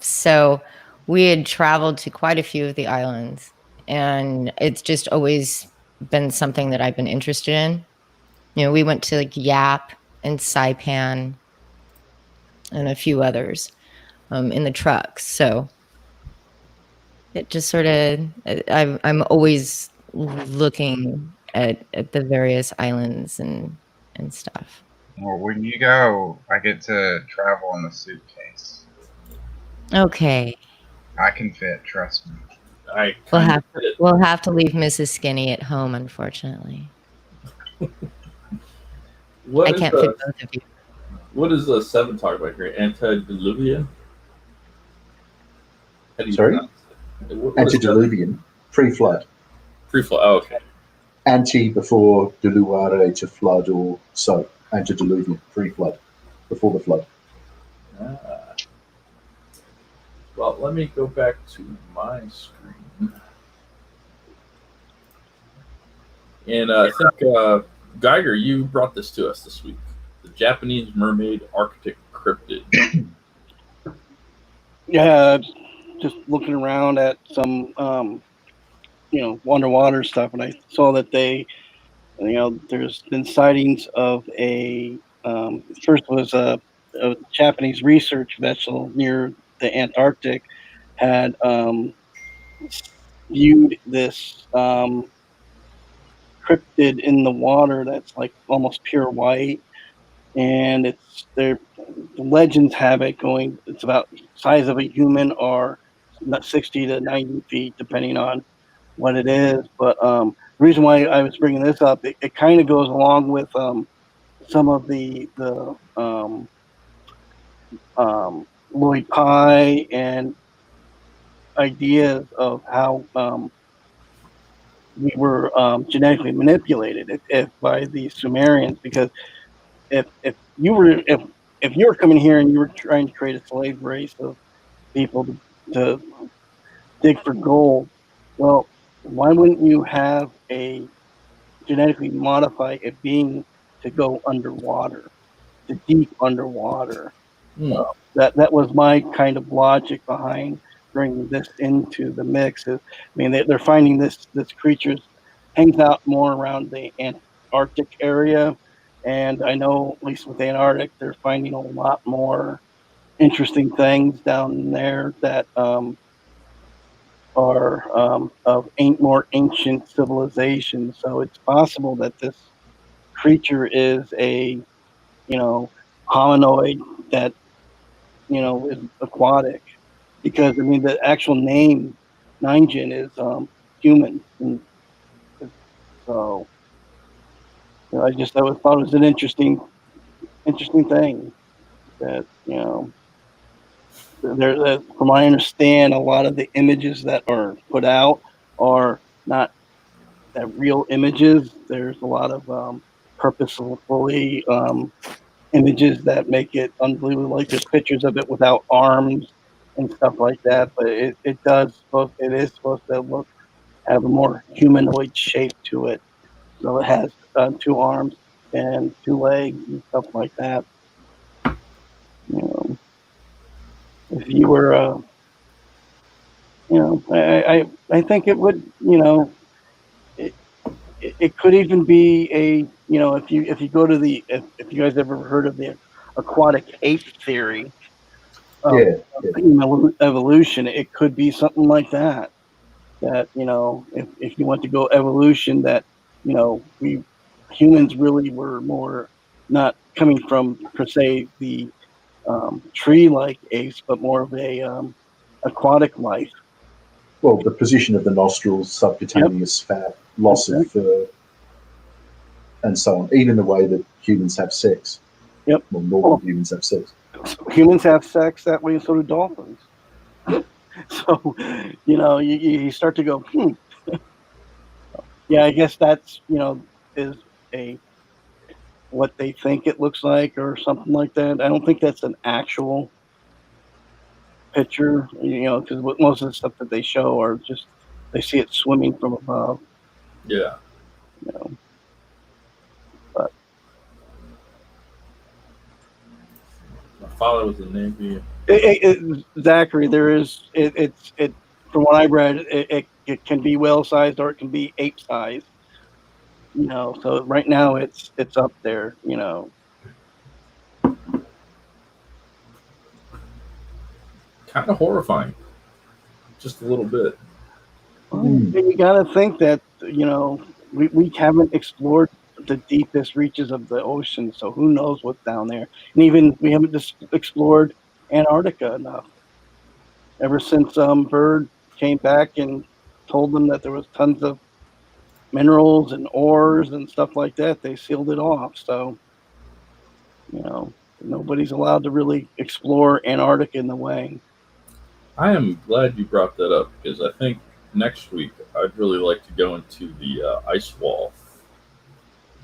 So we had traveled to quite a few of the islands, and it's just always been something that I've been interested in. We went to like Yap and Saipan and a few others in the trucks. So it just sort of, I'm always looking at the various islands and stuff. Well, when you go, I get to travel in a suitcase. Okay. I can fit, trust me. We'll have to leave Mrs. Skinny at home, unfortunately. I can't fit both of you. What is the 7 talk about here? Antediluvian? Sorry? What is that? Antediluvian, pre-flood. Pre-flood. Oh, okay. Anti before diluare, to flood or so. Antediluvian, pre-flood, before the flood. Ah. Well, let me go back to my screen. And I think, Geiger, you brought this to us this week. The Japanese Mermaid Arctic Cryptid. Yeah, just looking around at some underwater stuff, and I saw that there's been sightings of first was a Japanese research vessel near the Antarctic had viewed this cryptid in the water that's like almost pure white, and the legends have it going. It's about the size of a human, or 60 to 90 feet, depending on what it is. But the reason why I was bringing this up, it kind of goes along with some of the Lloyd Pye and ideas of how we were genetically manipulated if by the Sumerians. Because if you were coming here and you were trying to create a slave race of people to dig for gold, well, why wouldn't you have a genetically modify a being to go underwater, to deep underwater? Hmm. That was my kind of logic behind bringing this into the mix. I mean, they're finding this creature hangs out more around the Antarctic area, and I know at least with the Antarctic, they're finding a lot more interesting things down there that are of more ancient civilizations. So it's possible that this creature is a hominoid that is aquatic, because I mean the actual name Ninjin is human, and so thought it was an interesting thing that from what I understand, a lot of the images that are put out are not that real images. There's a lot of purposefully images that make it unbelievable. Like there's pictures of it without arms and stuff like that, but it is supposed to have a more humanoid shape to it. So it has two arms and two legs and stuff like that. You know, if you were, I think it would, it could even be if you go to if you guys ever heard of the aquatic ape theory, Yeah, yeah. evolution, it could be something like that. That if you want to go evolution, that we humans really were more not coming from per se the tree-like apes, but more of a aquatic life. Well, the position of the nostrils, subcutaneous fat, loss of fur, and so on. Even the way that humans have sex. Yep. Well, normal humans have sex. Humans have sex that way, and so do dolphins. So, you start to go, yeah, I guess that's, is a what they think it looks like or something like that. I don't think that's an actual picture, because most of the stuff that they show are just they see it swimming from above. Yeah. But My father was a Navy. Zachary, there is it from what I read, it can be whale sized or it can be ape sized. So right now it's up there. Kind of horrifying. Just a little bit. You got to think that we haven't explored the deepest reaches of the ocean, so who knows what's down there? And even we haven't just explored Antarctica enough. Ever since Bird came back and told them that there was tons of minerals and ores and stuff like that, they sealed it off. So nobody's allowed to really explore Antarctica in the way. I am glad you brought that up because I think next week I'd really like to go into the ice wall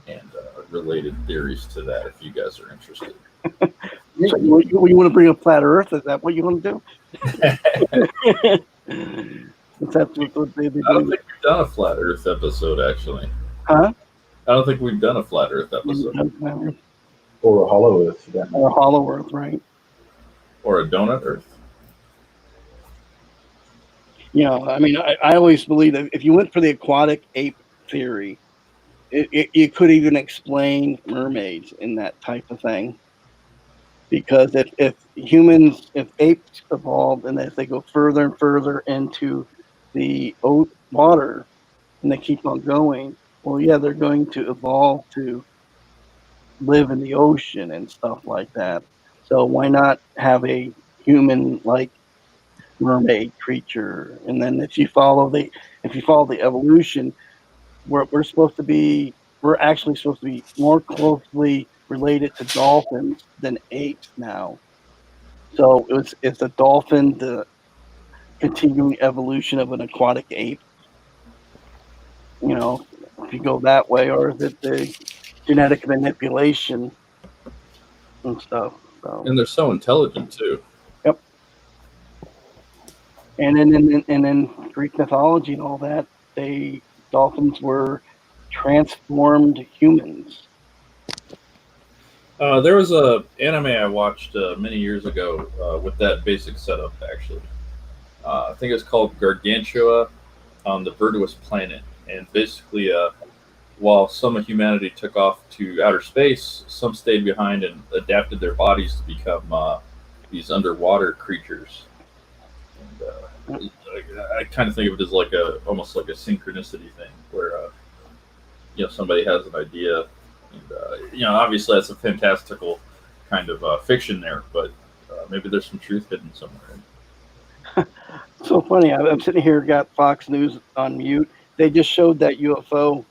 and related theories to that if you guys are interested. So you want to bring up flat Earth? Is that what you want to do? That's what they I don't think we've done a flat Earth episode, actually. Huh? I don't think we've done a flat Earth episode. Or a hollow Earth for that matter. Or hollow Earth, right? Or a donut Earth. You know, I mean, I always believe that if you went for the aquatic ape theory, you could even explain mermaids in that type of thing. Because if apes evolved and as they go further and further into the water and they keep on going, well, yeah, they're going to evolve to live in the ocean and stuff like that. So why not have a human-like mermaid creature? And then if you follow the evolution, we're actually supposed to be more closely related to dolphins than apes now. So is the dolphin the continuing evolution of an aquatic ape? You know, if you go that way, or is it the genetic manipulation and stuff? So, And they're so intelligent, too. yep. And then Greek mythology and all that, dolphins were transformed humans. There was a anime I watched many years ago with that basic setup, actually. I think it's called Gargantua on the Verdurous Planet. And basically, while some of humanity took off to outer space, some stayed behind and adapted their bodies to become these underwater creatures. And I kind of think of it as like almost like a synchronicity thing, where somebody has an idea, and obviously that's a fantastical kind of fiction there, but maybe there's some truth hidden somewhere. So funny. I'm sitting here, got Fox News on mute. They just showed that UFO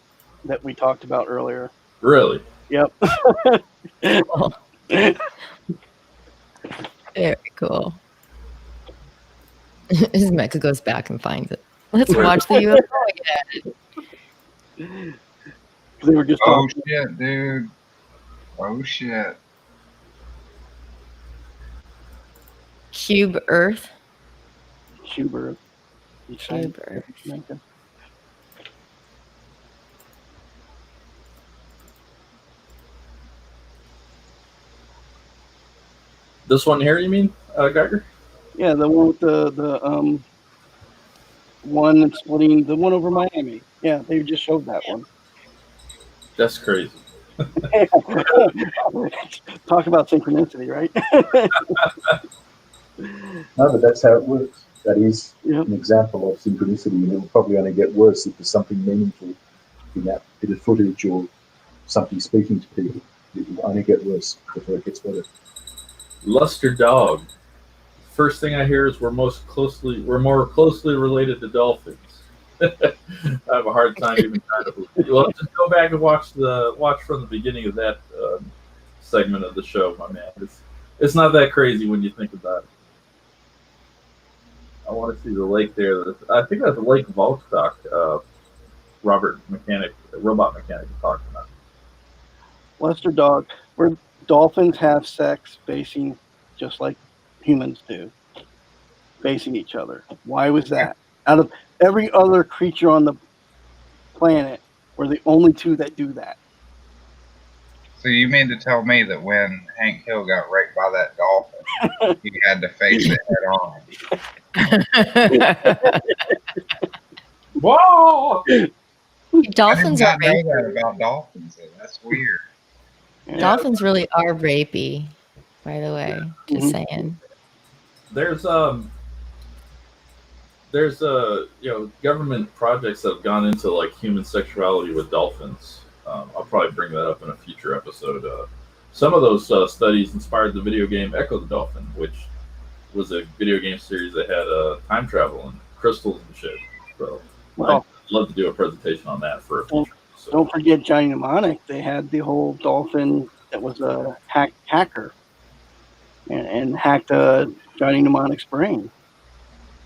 that we talked about earlier. Really? Yep. Very cool. Mecca goes back and finds it. Let's watch the UFO again. They were just talking. Shit, dude. Oh shit. Cube Earth. Cube Earth. Cube Earth. This one here, you mean, Geiger? Yeah, the one with the one splitting, the one over Miami. Yeah, they just showed that one. That's crazy. Talk about synchronicity, right? No, but that's how it works. That is an example of synchronicity, and it will probably only get worse if there's something meaningful in that bit of footage or something speaking to people. It will only get worse before it gets better. Luster dog. First thing I hear is we're more closely related to dolphins. I have a hard time even trying to believe it. Well, just go back and watch from the beginning of that segment of the show, my man. It's not that crazy when you think about it. I want to see the lake there. I think that's Lake Volstock. Robot mechanic is talking about. Lester dog, where dolphins have sex facing just like humans do, facing each other. Why was that? Out of every other creature on the planet, we're the only two that do that. So you mean to tell me that when Hank Hill got raped by that dolphin, he had to face it head on? Whoa! Dolphins are rapey. I did not know that about dolphins. That's weird. Dolphins really are rapey, by the way. Just saying. There's government projects that have gone into like human sexuality with dolphins. I'll probably bring that up in a future episode. Some of those studies inspired the video game Echo the Dolphin, which was a video game series that had time travel and crystals and shit. So I'd love to do a presentation on that for a future episode. Don't forget Johnny Mnemonic. They had the whole dolphin that was a hacker and hacked Johnny Mnemonic's brain.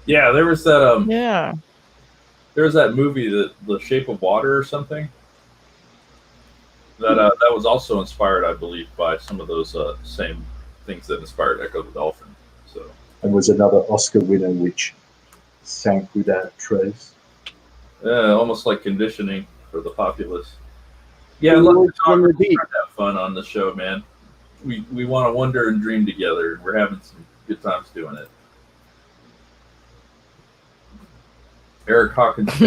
Yeah, there was that Yeah. there was that movie, The Shape of Water or something. That was also inspired, I believe, by some of those same things that inspired Echo the Dolphin. So And was another Oscar winner which sank without a trace. almost like conditioning for the populace. Yeah, When look, you're in the we're deep. trying to have fun on the show, man. We want to wonder and dream together. We're having some good times doing it. Eric Hawkins,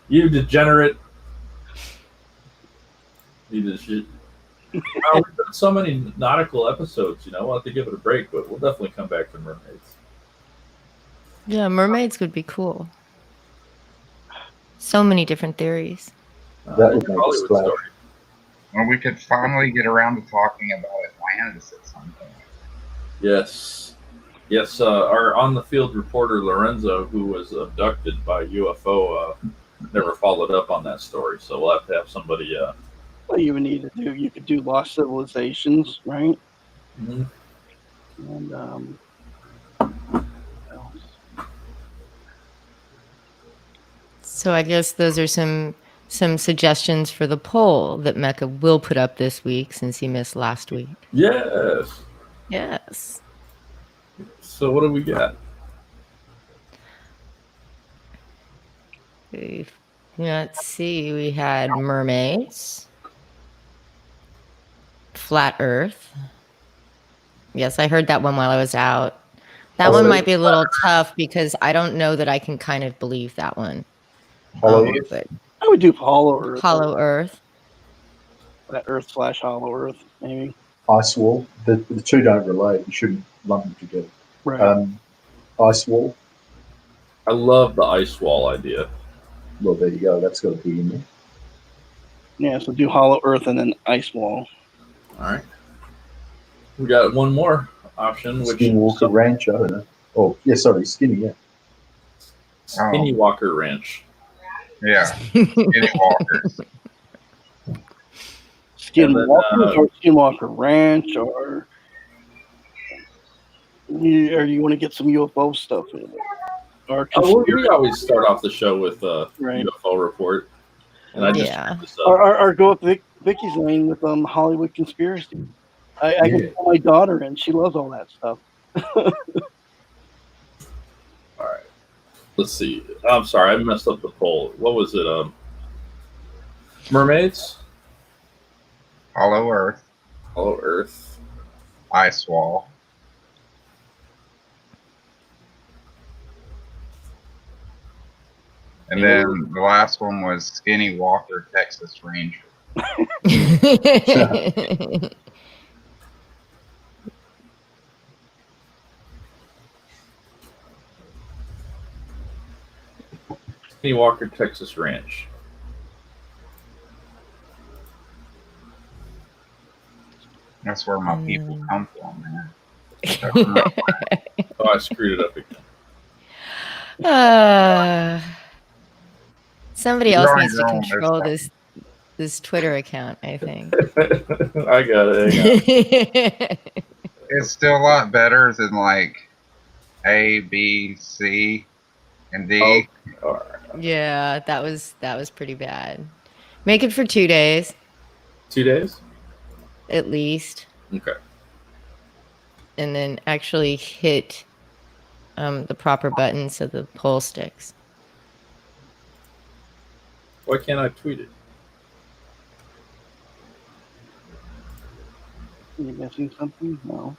you degenerate. You just shit. Well, we've done so many nautical episodes, we'll have to give it a break, but we'll definitely come back to mermaids. Yeah, mermaids would be cool. So many different theories. That would make a Hollywood splash. story. Well, we could finally get around to talking about Atlantis at some point. Yes. Yes, our on-the-field reporter, Lorenzo, who was abducted by UFO, never followed up on that story, so we'll have to have somebody... What you would need to do, you could do Lost Civilizations, right? Mhm. And So I guess those are some suggestions for the poll that Mecca will put up this week since he missed last week. Yes. Yes. So what do we got? Let's see. We had mermaids, flat Earth. Yes, I heard that one while I was out. That Hollow one might be a little tough because I don't know that I can kind of believe that one. Hollow Earth? But I would do Hollow Earth. Hollow Earth. That Earth/Hollow Earth, maybe. Ice Wall. The two don't relate. You shouldn't lump them together. Right. Ice Wall. I love the ice wall idea. Well, there you go. That's got to be in there. Yeah, so do Hollow Earth and then Ice Wall. All right. We got one more option, which Skinwalker Ranch. I don't know. Oh, yeah, sorry, Skinny. Yeah. Skinny Walker Ranch. Yeah, Skinny Walkers. Skinwalkers or Skinwalker Ranch, or you want to get some UFO stuff in it? Or we always start off the show with a Right. UFO report, and I just Yeah. this up. or go up Vicky's lane with Hollywood conspiracy. I can put my daughter in. She loves all that stuff. All right. Let's see. I'm sorry, I messed up the poll. What was it? Mermaids, Hollow Earth, Hollow Earth, Ice Wall, and then the last one was Skinny Walker, Texas Ranger. Skinny Walker, Texas Ranch. That's where my people come from, man. Oh, I screwed it up again. Somebody else You're needs to on your own, control there's this Twitter account, I think. I got it. Hang on. It's still a lot better than like A, B, C, and D. Oh, all right. Yeah, that was pretty bad. Make it for 2 days 2 days? at least, Okay. and then actually hit the proper button so the poll sticks. Why can't I tweet it? Are you missing something? No.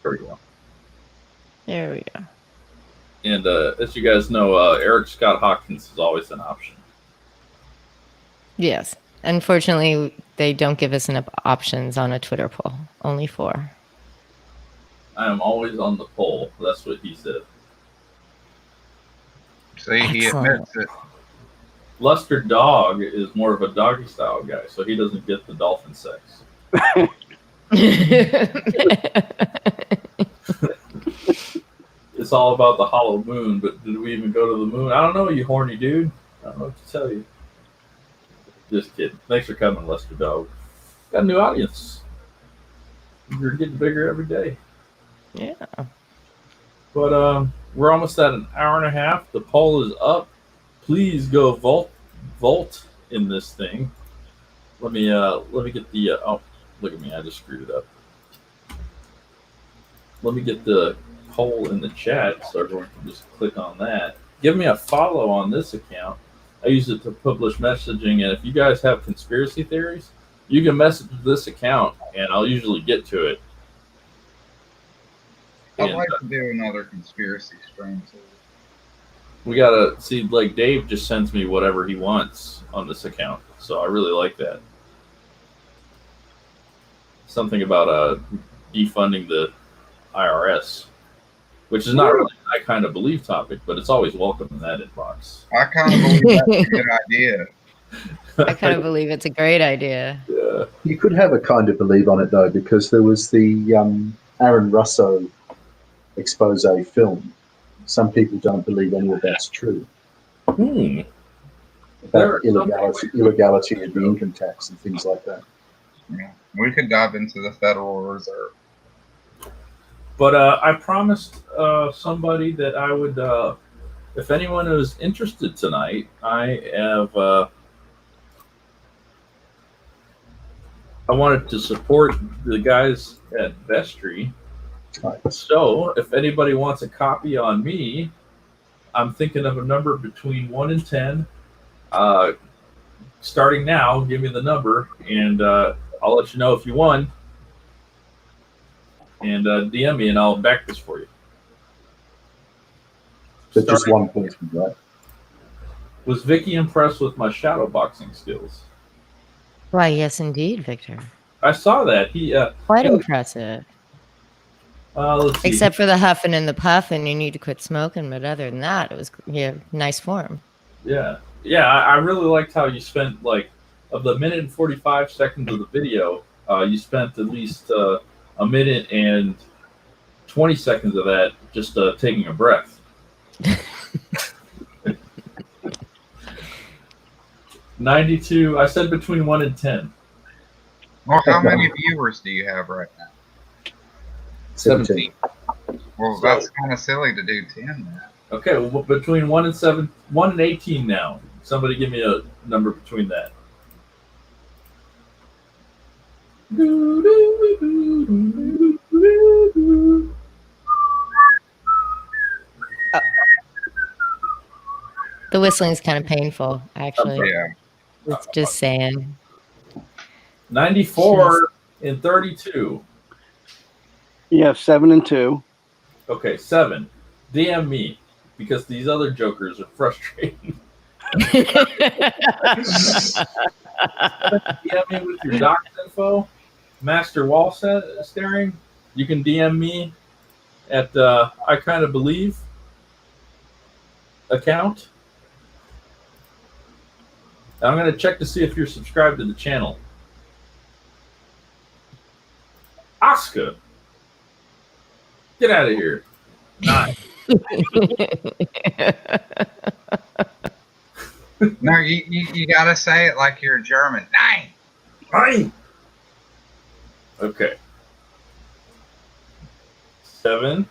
There we go. There we go. And as you guys know, Eric Scott Hawkins is always an option. Yes. Unfortunately, they don't give us enough options on a Twitter poll. Only 4. I am always on the poll. That's what he said. See, he Excellent. admits it. Luster Dog is more of a doggy style guy, so he doesn't get the dolphin sex. It's all about the hollow moon, but did we even go to the moon? I don't know, you horny dude. I don't know what to tell you. Just kidding. Thanks for coming, Lester Dog. Got a new audience. You're getting bigger every day. Yeah. But we're almost at an hour and a half. The poll is up. Please go vote in this thing. Let me get the oh, look at me, I just screwed it up. Let me get the poll in the chat so everyone can just click on that. Give me a follow on this account. I use it to publish messaging, and if you guys have conspiracy theories, you can message this account, and I'll usually get to it. I'd And, like to do another conspiracy stream too. we gotta see, like, Dave just sends me whatever he wants on this account, so I really like that. Something about defunding the IRS, which is not really my kind of belief topic, but it's always welcome in that inbox. I kind of believe that's a good idea. I kind of believe it's a great idea. Yeah. You could have a kind of believe on it though, because there was the Aaron Russo expose film. Some people don't believe any of that's true. There About are some illegality of the income tax and things like that. Yeah. We could dive into the Federal Reserve. But I promised somebody that I would, if anyone is interested tonight, I have, I wanted to support the guys at Vestry. Right. So if anybody wants a copy on me, I'm thinking of a number between 1 and 10. Starting now, give me the number, and I'll let you know if you won. And DM me, and I'll back this for you. But just one person, right? Was Vicky impressed with my shadow boxing skills? Why, yes, indeed, Victor. I saw that. He Quite impressive. let's see. Except for the huffing and the puffing, you need to quit smoking. But other than that, it was nice form. Yeah, I really liked how you spent, like, of the minute and 45 seconds of the video, you spent at least a minute and 20 seconds of that just taking a breath. 92. I said between 1 and 10. Well, how many viewers do you have right now? 17. Well, So- that's kind of silly to do 10 then. Okay, well, between 1 and 18 now. Somebody give me a number between that. The whistling is kind of painful, actually. Yeah. It's just saying. 94 and 32. You have 7 and 2. Okay, 7. DM me, because these other jokers are frustrating. DM me with your docs info. Master wall staring. You can DM me at I Kind of Believe account. I'm going to check to see if you're subscribed to the channel. Oscar, get out of here. 9. No, you gotta say it like you're German. 9. 9. Okay. 7.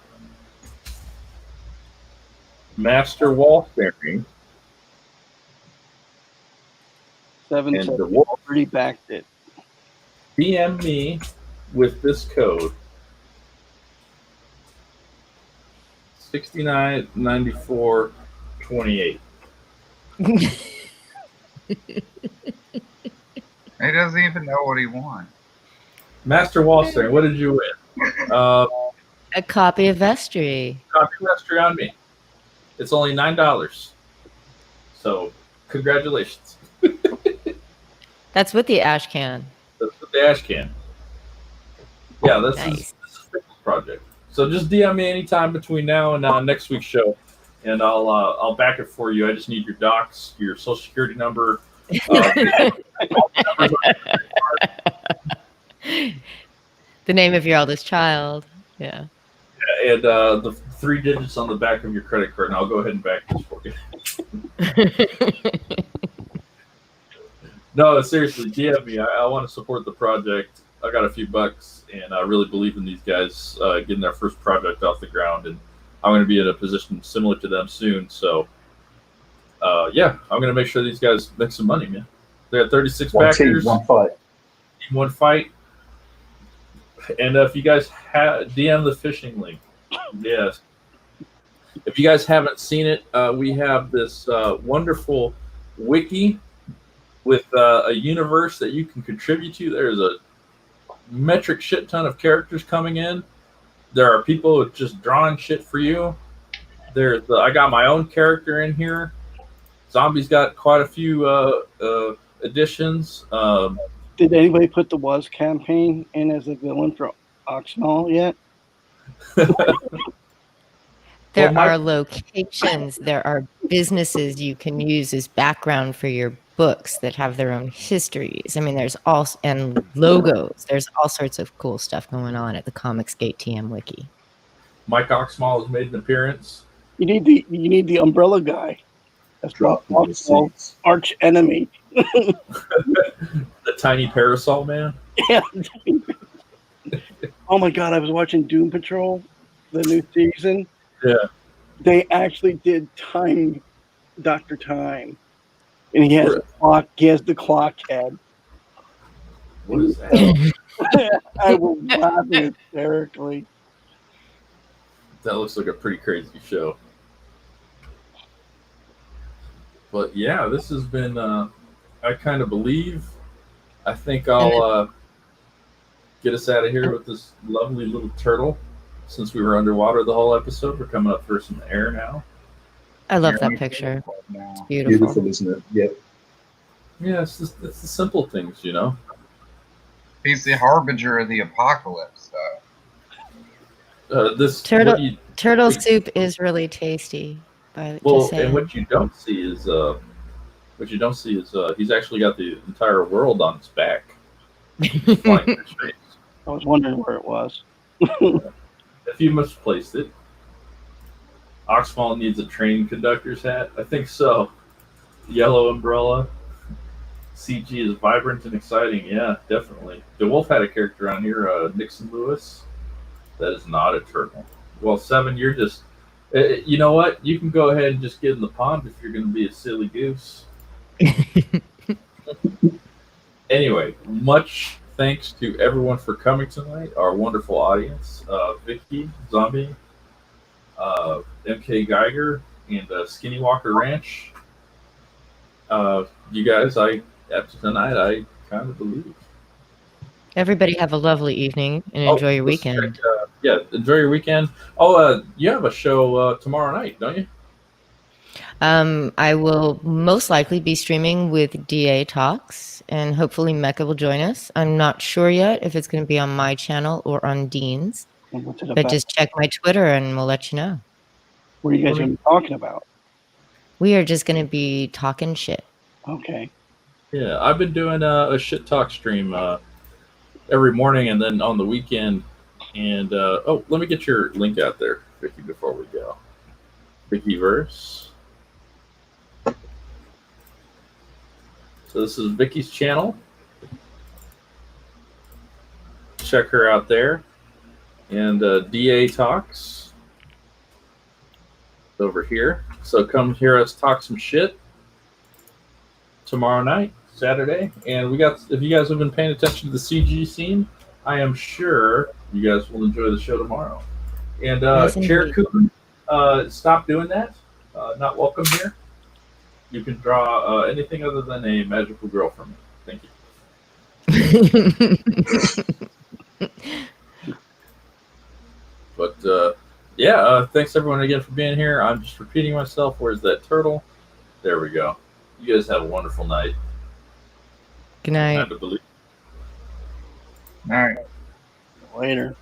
Master wall staring. 7, And 7. the You wall- already backed it. DM me with this code 699428. He doesn't even know what he wants. Master wall staring, what did you win? A copy of Vestry. Copy Vestry on me. It's only $9. So, congratulations. That's with the ash can. That's with the ash can. Yeah, this Nice. is Pickles project. So just DM me anytime between now and next week's show, and I'll back it for you. I just need your docs, your social security number. The name of your eldest child. Yeah. And the 3 digits on the back of your credit card, and I'll go ahead and back this for you. No, seriously, DM me. I want to support the project. I got a few bucks, and I really believe in these guys getting their first project off the ground, and I'm going to be in a position similar to them soon. So, yeah, I'm going to make sure these guys make some money, man. They got 36 One team, backers, one fight. one fight. And if you guys have DM the fishing link, yes. If you guys haven't seen it, we have this wonderful wiki with a universe that you can contribute to. There's a metric shit ton of characters coming in. There are people just drawing shit for you. I got my own character in here. Zombie's got quite a few additions. Did anybody put the Was campaign in as a villain for Oxnall yet? There Well, are locations, there are businesses you can use as background for your books that have their own histories. I mean, there's also and logos. There's all sorts of cool stuff going on at the Comicsgate TM wiki. Mike Oxmall has made an appearance. You need the umbrella guy. That's Dropped in the Oxnall's seats. arch enemy. The tiny parasol man. Yeah. Oh my god, I was watching Doom Patrol, the new season. Yeah. They actually did time Dr. Time. And he has a clock, he has the clock head. What is that? I was laughing hysterically. That looks like a pretty crazy show. But yeah, this has been I kind of believe. I think I'll get us out of here with this lovely little turtle. Since we were underwater the whole episode, we're coming up for some air now. I love that picture. Now. It's beautiful. Beautiful, isn't it? Yep. Yeah, it's the simple things, you know. He's the harbinger of the apocalypse, though. This Turtle turtle soup is really tasty. Well, and what you don't see is he's actually got the entire world on his back. Flying through space. I was wondering where it was. If you misplaced it. Oxfall needs a train conductor's hat. I think so. Yellow umbrella. CG is vibrant and exciting. Yeah, definitely. DeWolf had a character on here, Nixon Lewis. That is not a turtle. Well, Seven, you're just... you know what? You can go ahead and just get in the pond if you're going to be a silly goose. Anyway, much thanks to everyone for coming tonight. Our wonderful audience. Vicky, Zombie, MK Geiger, and Skinny Walker Ranch. You guys, after tonight, I kind of believe. Everybody have a lovely evening and enjoy your let's weekend. check, yeah, enjoy your weekend. Oh, you have a show tomorrow night, don't you? I will most likely be streaming with DA Talks, and hopefully Mecca will join us. I'm not sure yet if it's going to be on my channel or on Dean's, And what's it but about? just check my Twitter and we'll let you know. What are you guys going to be talking about? We are just going to be talking shit. Okay. Yeah, I've been doing a shit talk stream every morning and then on the weekend. And let me get your link out there, Vicky, before we go. Vickyverse. So this is Vicky's channel. Check her out there. And DA Talks over here. So come hear us talk some shit tomorrow night, Saturday. And if you guys have been paying attention to the CG scene, I am sure you guys will enjoy the show tomorrow. And Chair Coon, stop doing that. Not welcome here. You can draw anything other than a magical girl for me. Thank you. But thanks everyone again for being here. I'm just repeating myself. Where's that turtle? There we go. You guys have a wonderful night. Good night. Time to believe. All right. Later.